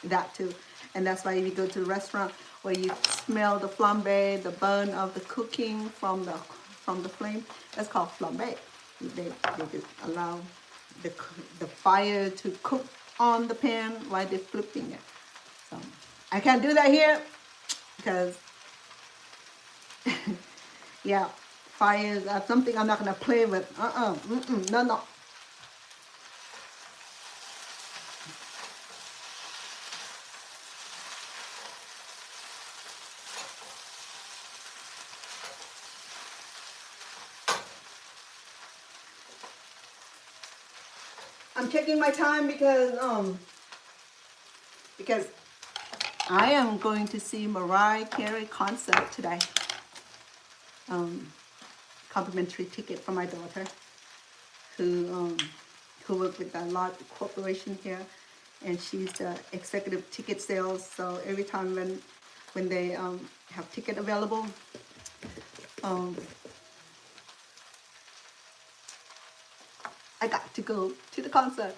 that too. And that's why if you go to a restaurant where you smell the flambe, the burn of the cooking from the flame, that's called flambe. They just allow the fire to cook on the pan while they're flipping it. So I can't do that here because yeah, fire is something I'm not gonna play with. No. I'm taking my time because I am going to see Mariah Carey concert today. Complimentary ticket for my daughter, who works with a large corporation here, and she's the executive ticket sales. So every time when they have ticket available, I got to go to the concert.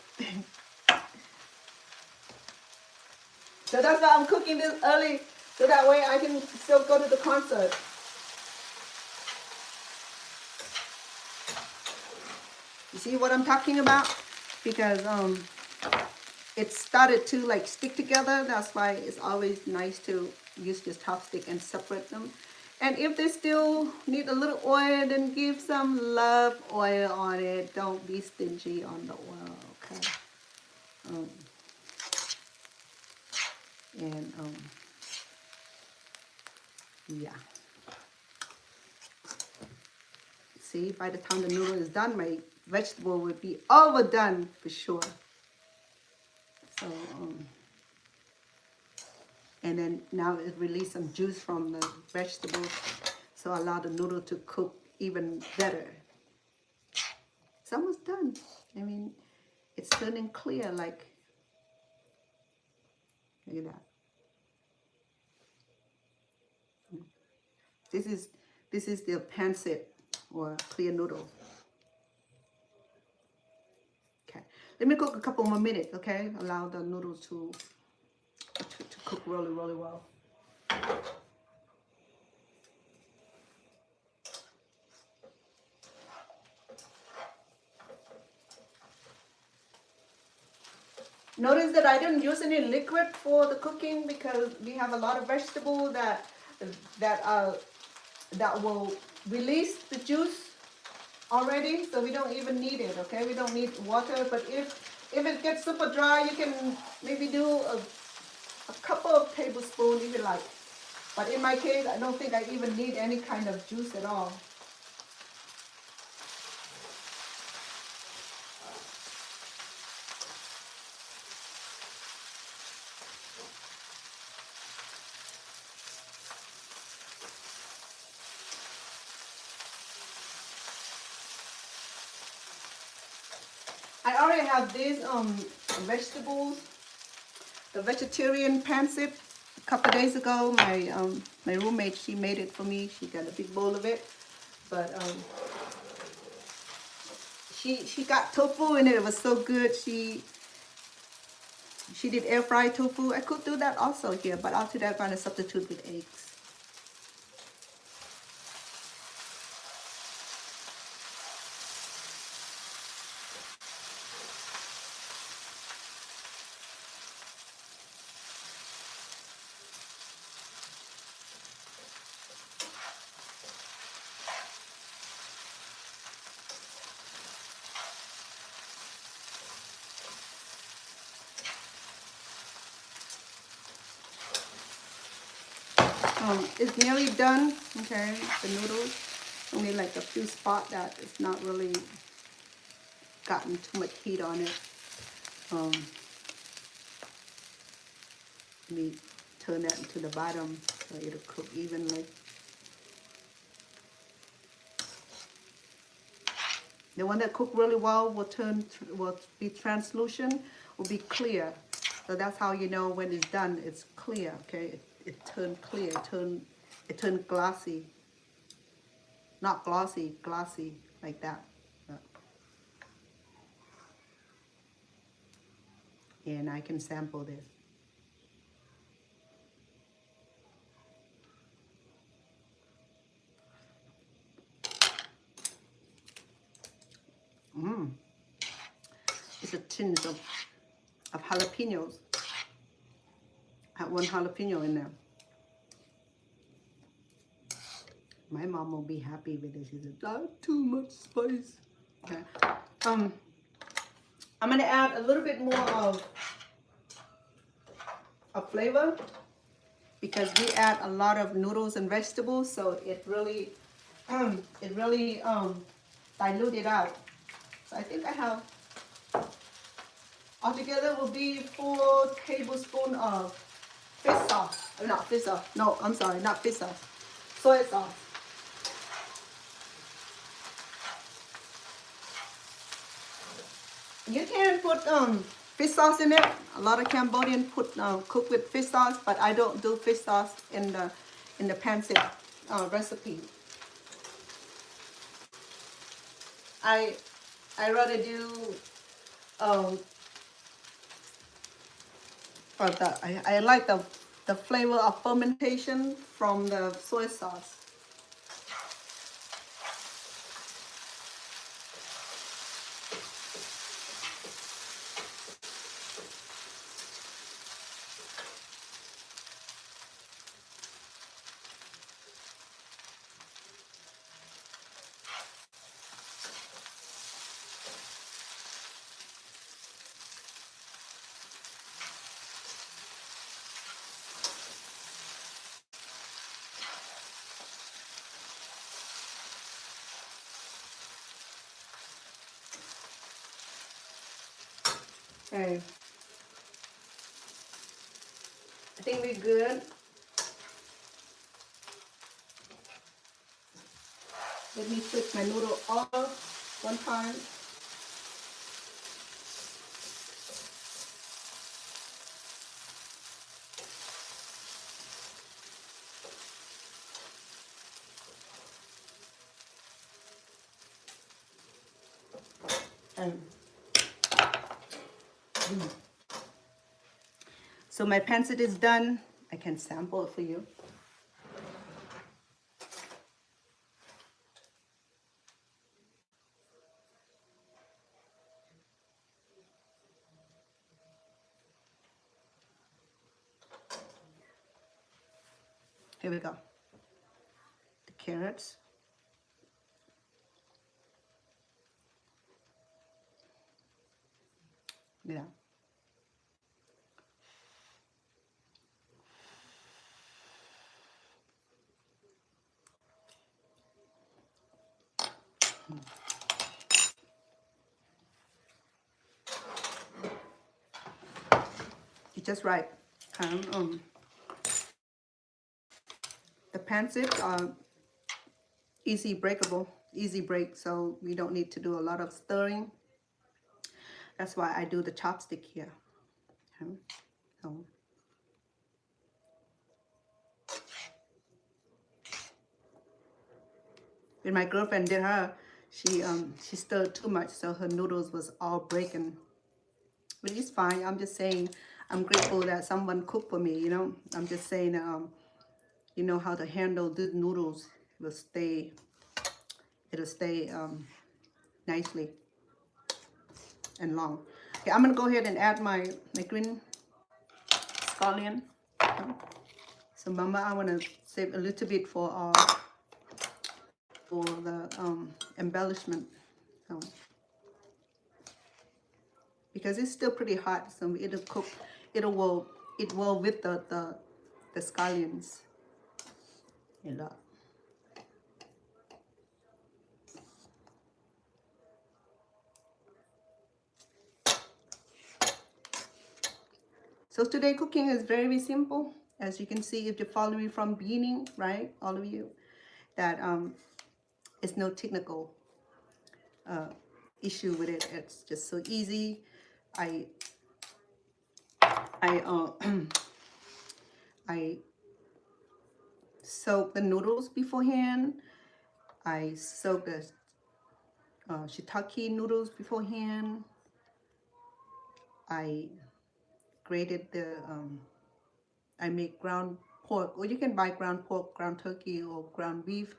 So that's why I'm cooking this early, so that way I can still go to the concert. You see what I'm talking about? Because it started to like stick together. That's why it's always nice to use this chopstick and separate them. And if they still need a little oil, then give some love oil on it. Don't be stingy on the oil, okay? Yeah. See, by the time the noodle is done, my vegetable would be overdone for sure. So, and then now it released some juice from the vegetables, so allow the noodle to cook even better. It's almost done. I mean, it's turning clear, like, look at that. This is the pancit or clear noodle. Okay, let me cook a couple more minutes. Okay, allow the noodles to cook really, really well. Notice that I didn't use any liquid for the cooking because we have a lot of vegetables that will release the juice already, so we don't even need it. Okay, we don't need water. But if it gets super dry, you can maybe do a couple of tablespoons if you like. But in my case, I don't think I even need any kind of juice at all. I already have these vegetables, the vegetarian pancit. A couple of days ago, my roommate, she made it for me. She got a big bowl of it, but she got tofu in it. It was so good. She did air fry tofu. I could do that also here, but after that, I'm gonna substitute with eggs. It's nearly done. Okay, the noodles. Only like a few spots that it's not really gotten too much heat on it. Let me turn that to the bottom so it'll cook evenly. The one that cooked really well will be translucent, will be clear. So that's how you know when it's done, it's clear. Okay, it turned clear, it turned glossy. Not glossy, glossy like that. And I can sample this. It's a tinge of jalapenos. I have one jalapeno in there. My mom will be happy with this. She said, "That's too much spice." Okay. I'm gonna add a little bit more of flavor because we add a lot of noodles and vegetables, so it really dilute it out. So I think I have altogether will be 4 tablespoons of fish sauce. Not fish sauce. No, I'm sorry, not fish sauce. Soy sauce. You can put fish sauce in it. A lot of Cambodian cook with fish sauce, but I don't do fish sauce in the pancit recipe. I rather do I like the flavor of fermentation from the soy sauce. Okay. I think we're good. Let me switch my noodle off one time. And so my pancit is done. I can sample it for you. Here we go. The carrots. Yeah. It's just right. The pancit are easy break, so we don't need to do a lot of stirring. That's why I do the chopstick here. Okay. So when my girlfriend did her, she stirred too much, so her noodles was all breaking. But it's fine. I'm just saying I'm grateful that someone cooked for me, you know. I'm just saying you know how to handle the noodles. It'll stay nicely and long. Okay, I'm gonna go ahead and add my green scallion. So mama, I wanna save a little bit for the embellishment. So, because it's still pretty hot, so it'll cook. It will with the scallions. a lot. So today cooking is very simple. As you can see, if you follow me from beginning, right, all of you, that it's no technical issue with it. It's just so easy. I I soak the noodles beforehand. I soak the shiitake noodles beforehand. I grated the I make ground pork, or you can buy ground pork, ground turkey, or ground beef.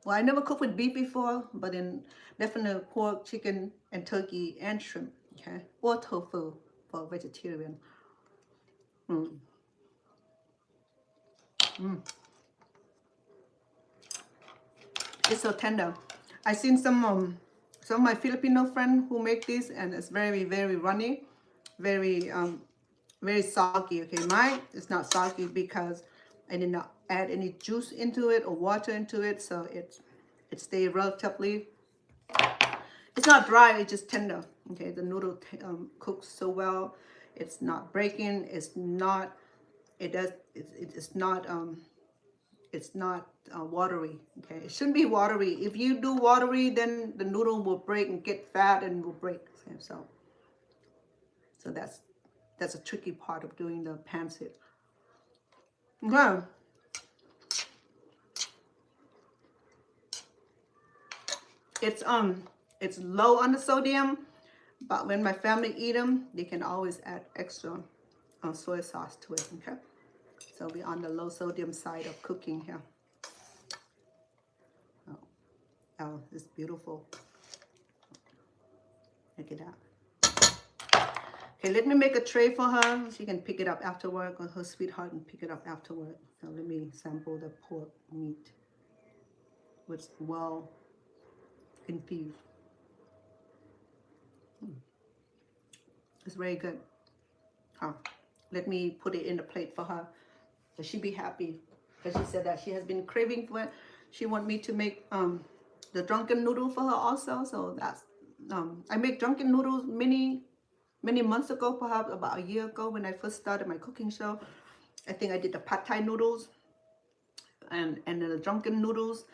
Well, I never cooked with beef before, but in definitely pork, chicken, and turkey, and shrimp, okay? Or tofu for vegetarian. Mm. Mm. It's so tender. I seen some of my Filipino friends who make this, and it's very, very runny, very very soggy. Okay, mine is not soggy because I did not add any juice into it or water into it, so it stays relatively. It's not dry. It's just tender. Okay, the noodle cooks so well. It's not breaking. It's not. It does. It's not. It's not watery. Okay, it shouldn't be watery. If you do watery, then the noodle will break and get fat and will break. Okay, so that's a tricky part of doing the pancit. Okay. It's low on the sodium, but when my family eat them, they can always add extra soy sauce to it. Okay, so we're on the low sodium side of cooking here. Oh, it's beautiful. Look at that. Okay, let me make a tray for her. She can pick it up after work, or her sweetheart can pick it up after work. So let me sample the pork meat, which is well infused. It's very good. Let me put it in the plate for her, so she'd be happy, because she said that she has been craving for it. She want me to make the drunken noodle for her also. So that's I make drunken noodles many months ago, perhaps about a year ago when I first started my cooking show. I think I did the pad thai noodles and the drunken noodles,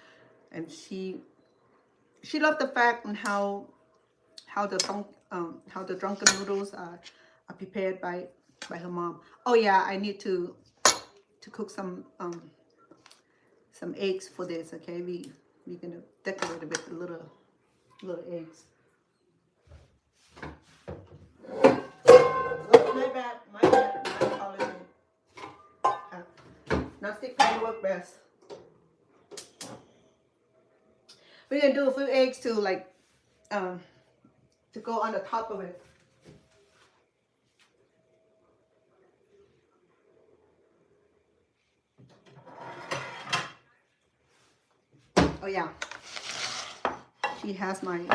and she loved the fact and how the drunken noodles are prepared by her mom. Oh yeah, I need to cook some eggs for this. Okay, we're gonna decorate it with a little eggs. Oh, my bad, my apology. Non-stick pan work best. We're gonna do a few eggs to to go on the top of it. Oh yeah, she has my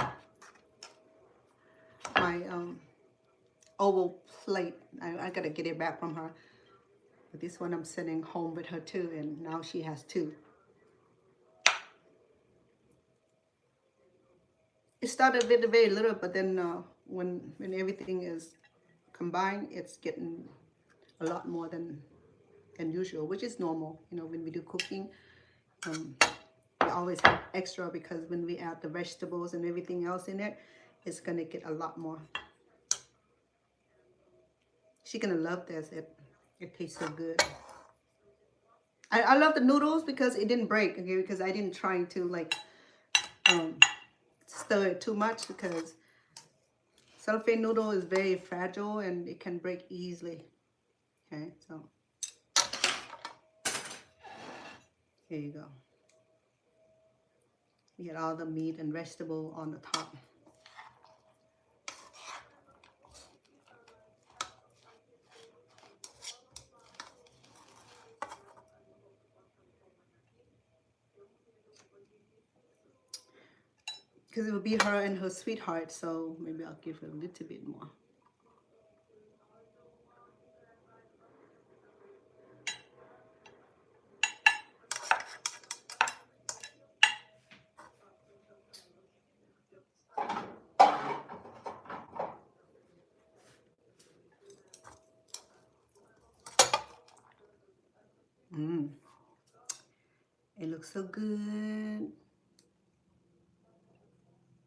oval plate. I gotta get it back from her. But this one I'm sending home with her too, and now she has two. It started with very little, but then when everything is combined, it's getting a lot more than usual, which is normal. You know, when we do cooking, we always have extra, because when we add the vegetables and everything else in it, it's gonna get a lot more. She's gonna love this. It tastes so good. I love the noodles because it didn't break. Okay, because I didn't try to stir it too much, because cellophane noodle is very fragile and it can break easily. Okay, so here you go. You get all the meat and vegetable on the top. Because it will be her and her sweetheart, so maybe I'll give her a little bit more. It looks so good.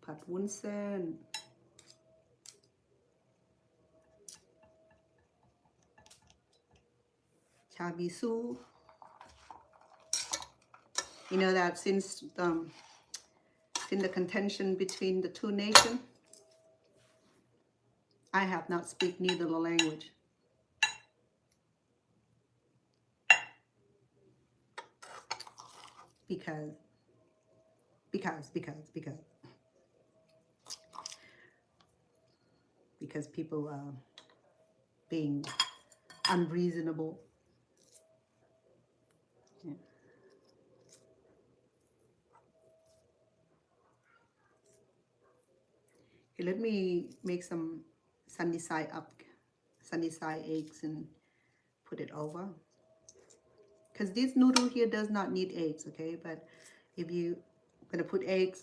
ผัดวุ้นเส้น Chabisu. You know that since in the contention between the two nations, I have not speak neither the language. Because people are being unreasonable. Yeah. Okay, let me make some sunny side eggs and put it over. Because this noodle here does not need eggs, okay? But if you gonna put eggs,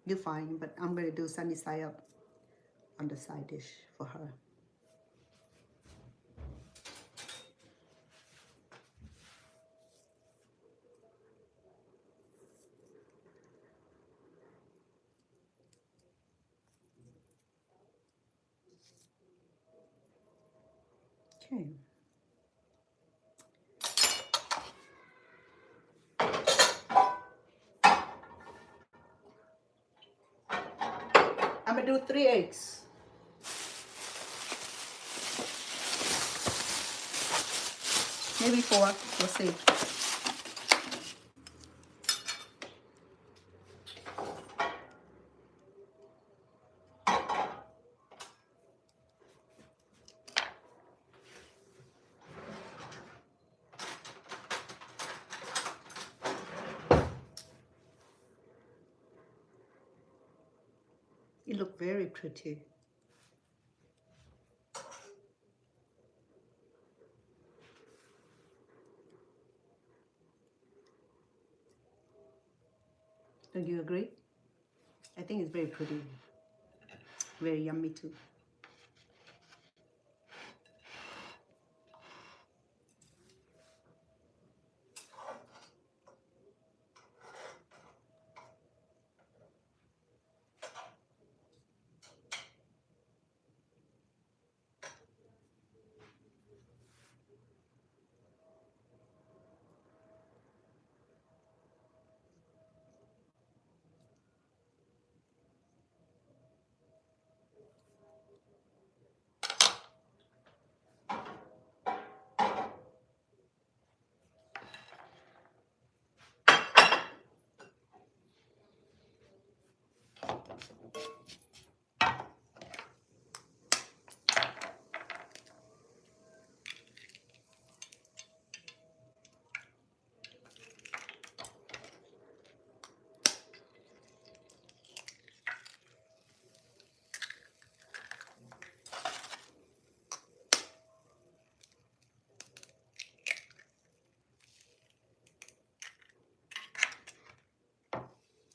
you're fine. But I'm gonna do sunny side up on the side dish for her. Okay. I'm gonna do 3 eggs. Maybe 4, we'll see. You look very pretty. Don't you agree? I think it's very pretty. Very yummy too.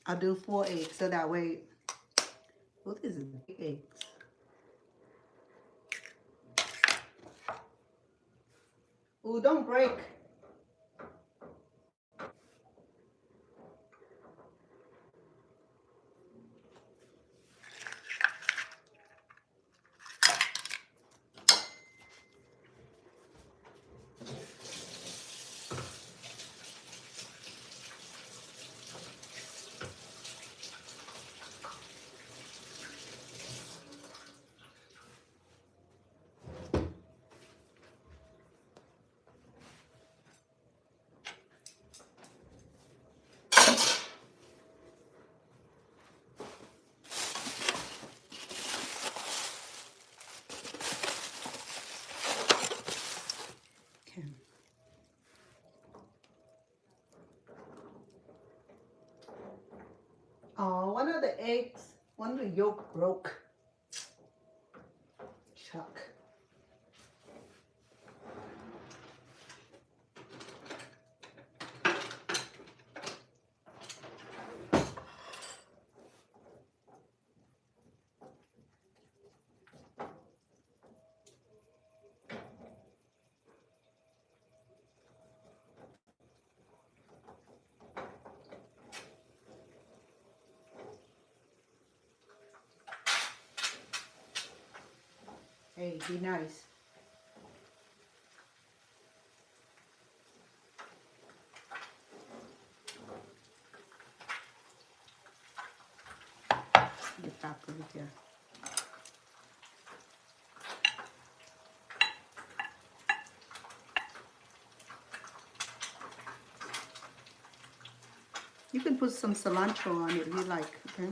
I'll do 4 eggs so that way. Oh, this is big eggs. Oh, don't break. Oh, one of the eggs, one of the yolk broke. Chuck. Hey, be nice. The paprika. You can put some cilantro on it if you like, okay?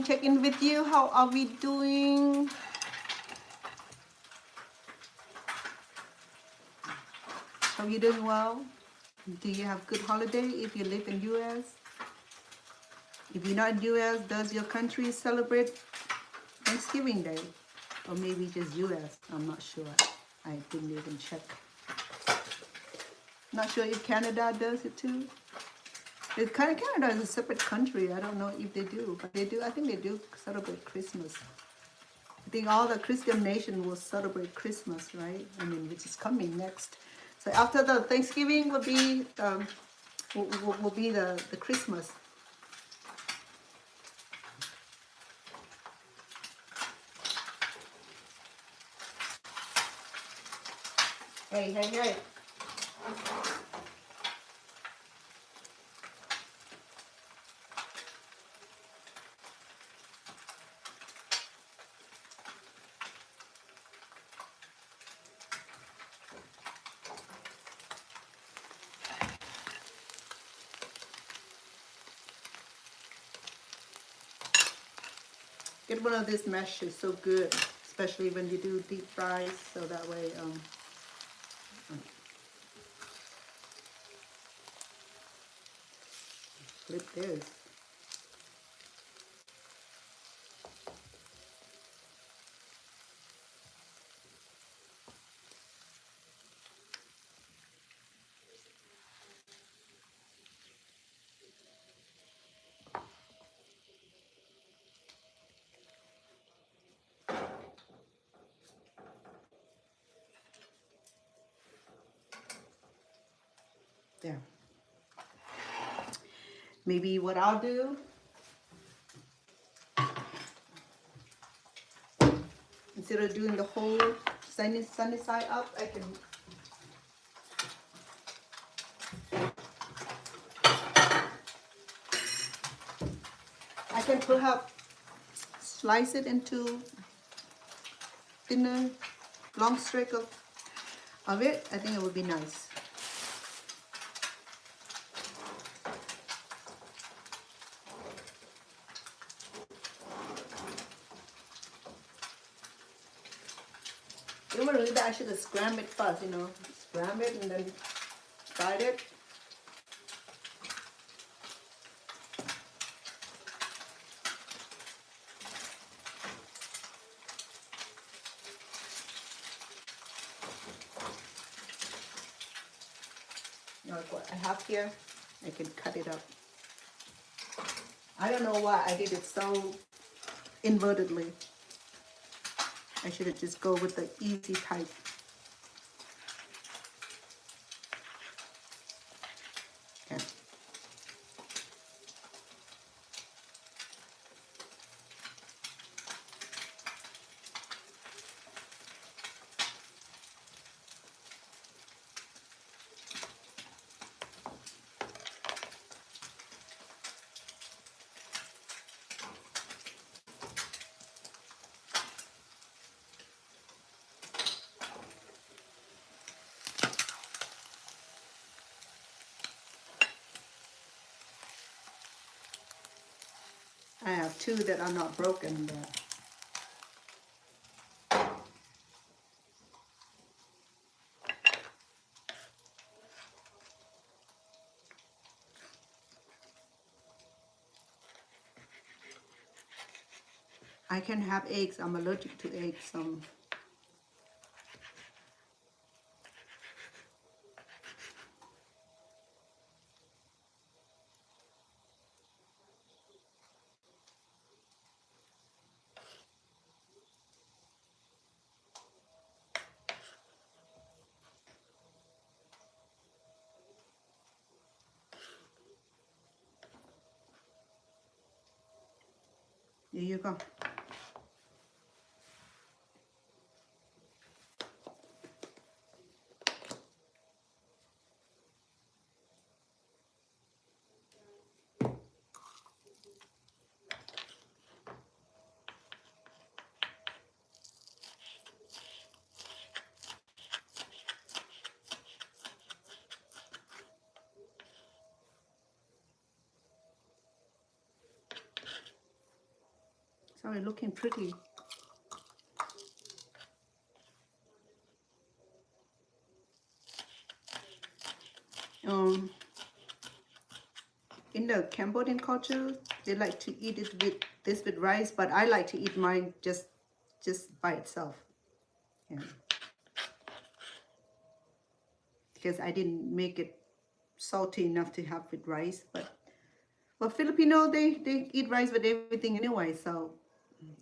Check in with you. How are we doing? Are you doing well? Do you have good holiday if you live in US? If you're not in US, does your country celebrate Thanksgiving Day? Or maybe just US? I'm not sure. I didn't even check. Not sure if Canada does it too. Canada is a separate country. I don't know if they do, but they do. I think they do celebrate Christmas. I think all the Christian nation will celebrate Christmas, right? I mean, which is coming next. So after the Thanksgiving will be the Christmas. Hey, hey, hey. Get one of these meshes, so good, especially when you do deep fries, so that way, flip this. There. Maybe what I'll do, instead of doing the whole sunny side up, I can perhaps slice it into thinner, long streak of it. I think it would be nice. You want to do that, I should have scrambled it first, you know. Scramble it and then fried it. Like what I have here, I can cut it up. I don't know why I did it so invertedly. I should have just go with the easy type. Okay. I have two that are not broken, but I can have eggs. I'm allergic to eggs. There you go. It's already looking pretty. In the Cambodian culture, they like to eat it with this with rice, but I like to eat mine just by itself. Yeah. Because I didn't make it salty enough to have with rice, but well, Filipino they eat rice with everything anyway, so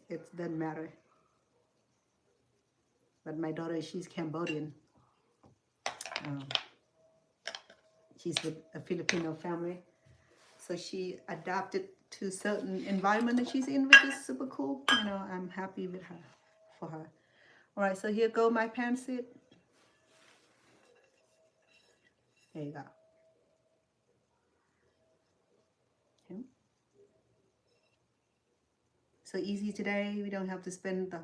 it doesn't matter. But my daughter, she's Cambodian. Um, she's with a Filipino family, so she adapted to certain environment that she's in, which is super cool. You know, I'm happy with her, for her. All right, so here go my pancit. There you go. Okay. So easy today. We don't have to spend a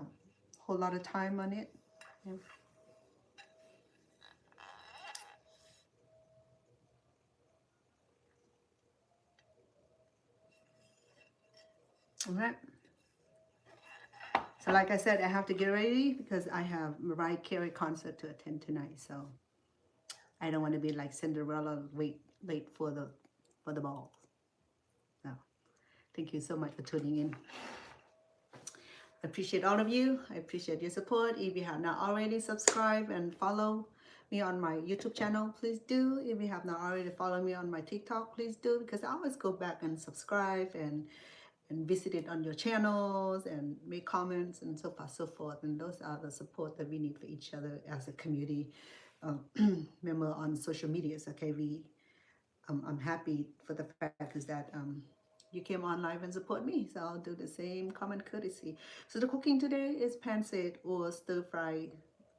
whole lot of time on it. Okay. All right. So like I said, I have to get ready because I have Mariah Carey concert to attend tonight. So I don't want to be like Cinderella, late for the ball. So thank you so much for tuning in. I appreciate all of you. I appreciate your support. If you have not already subscribed and follow me on my YouTube channel, please do. If you have not already followed me on my TikTok, please do, because I always go back and subscribe and visit it on your channels and make comments and so far so forth. And those are the support that we need for each other as a community member on social medias. Okay, I'm happy for the fact is that you came on live and support me, so I'll do the same common courtesy. So the cooking today is pancit or stir fry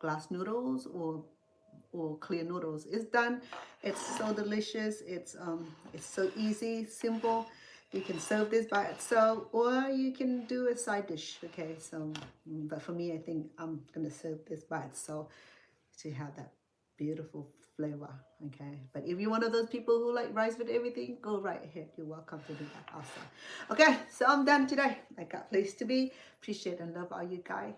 glass noodles or clear noodles. It's done. It's so delicious. It's so easy, simple. You can serve this by itself or you can do a side dish. Okay, so but for me, I think I'm gonna serve this by itself to have that beautiful flavor. Okay, but if you're one of those people who like rice with everything, go right ahead. You're welcome to do that also. Okay, so I'm done today. I got place to be. Appreciate and love all you guys.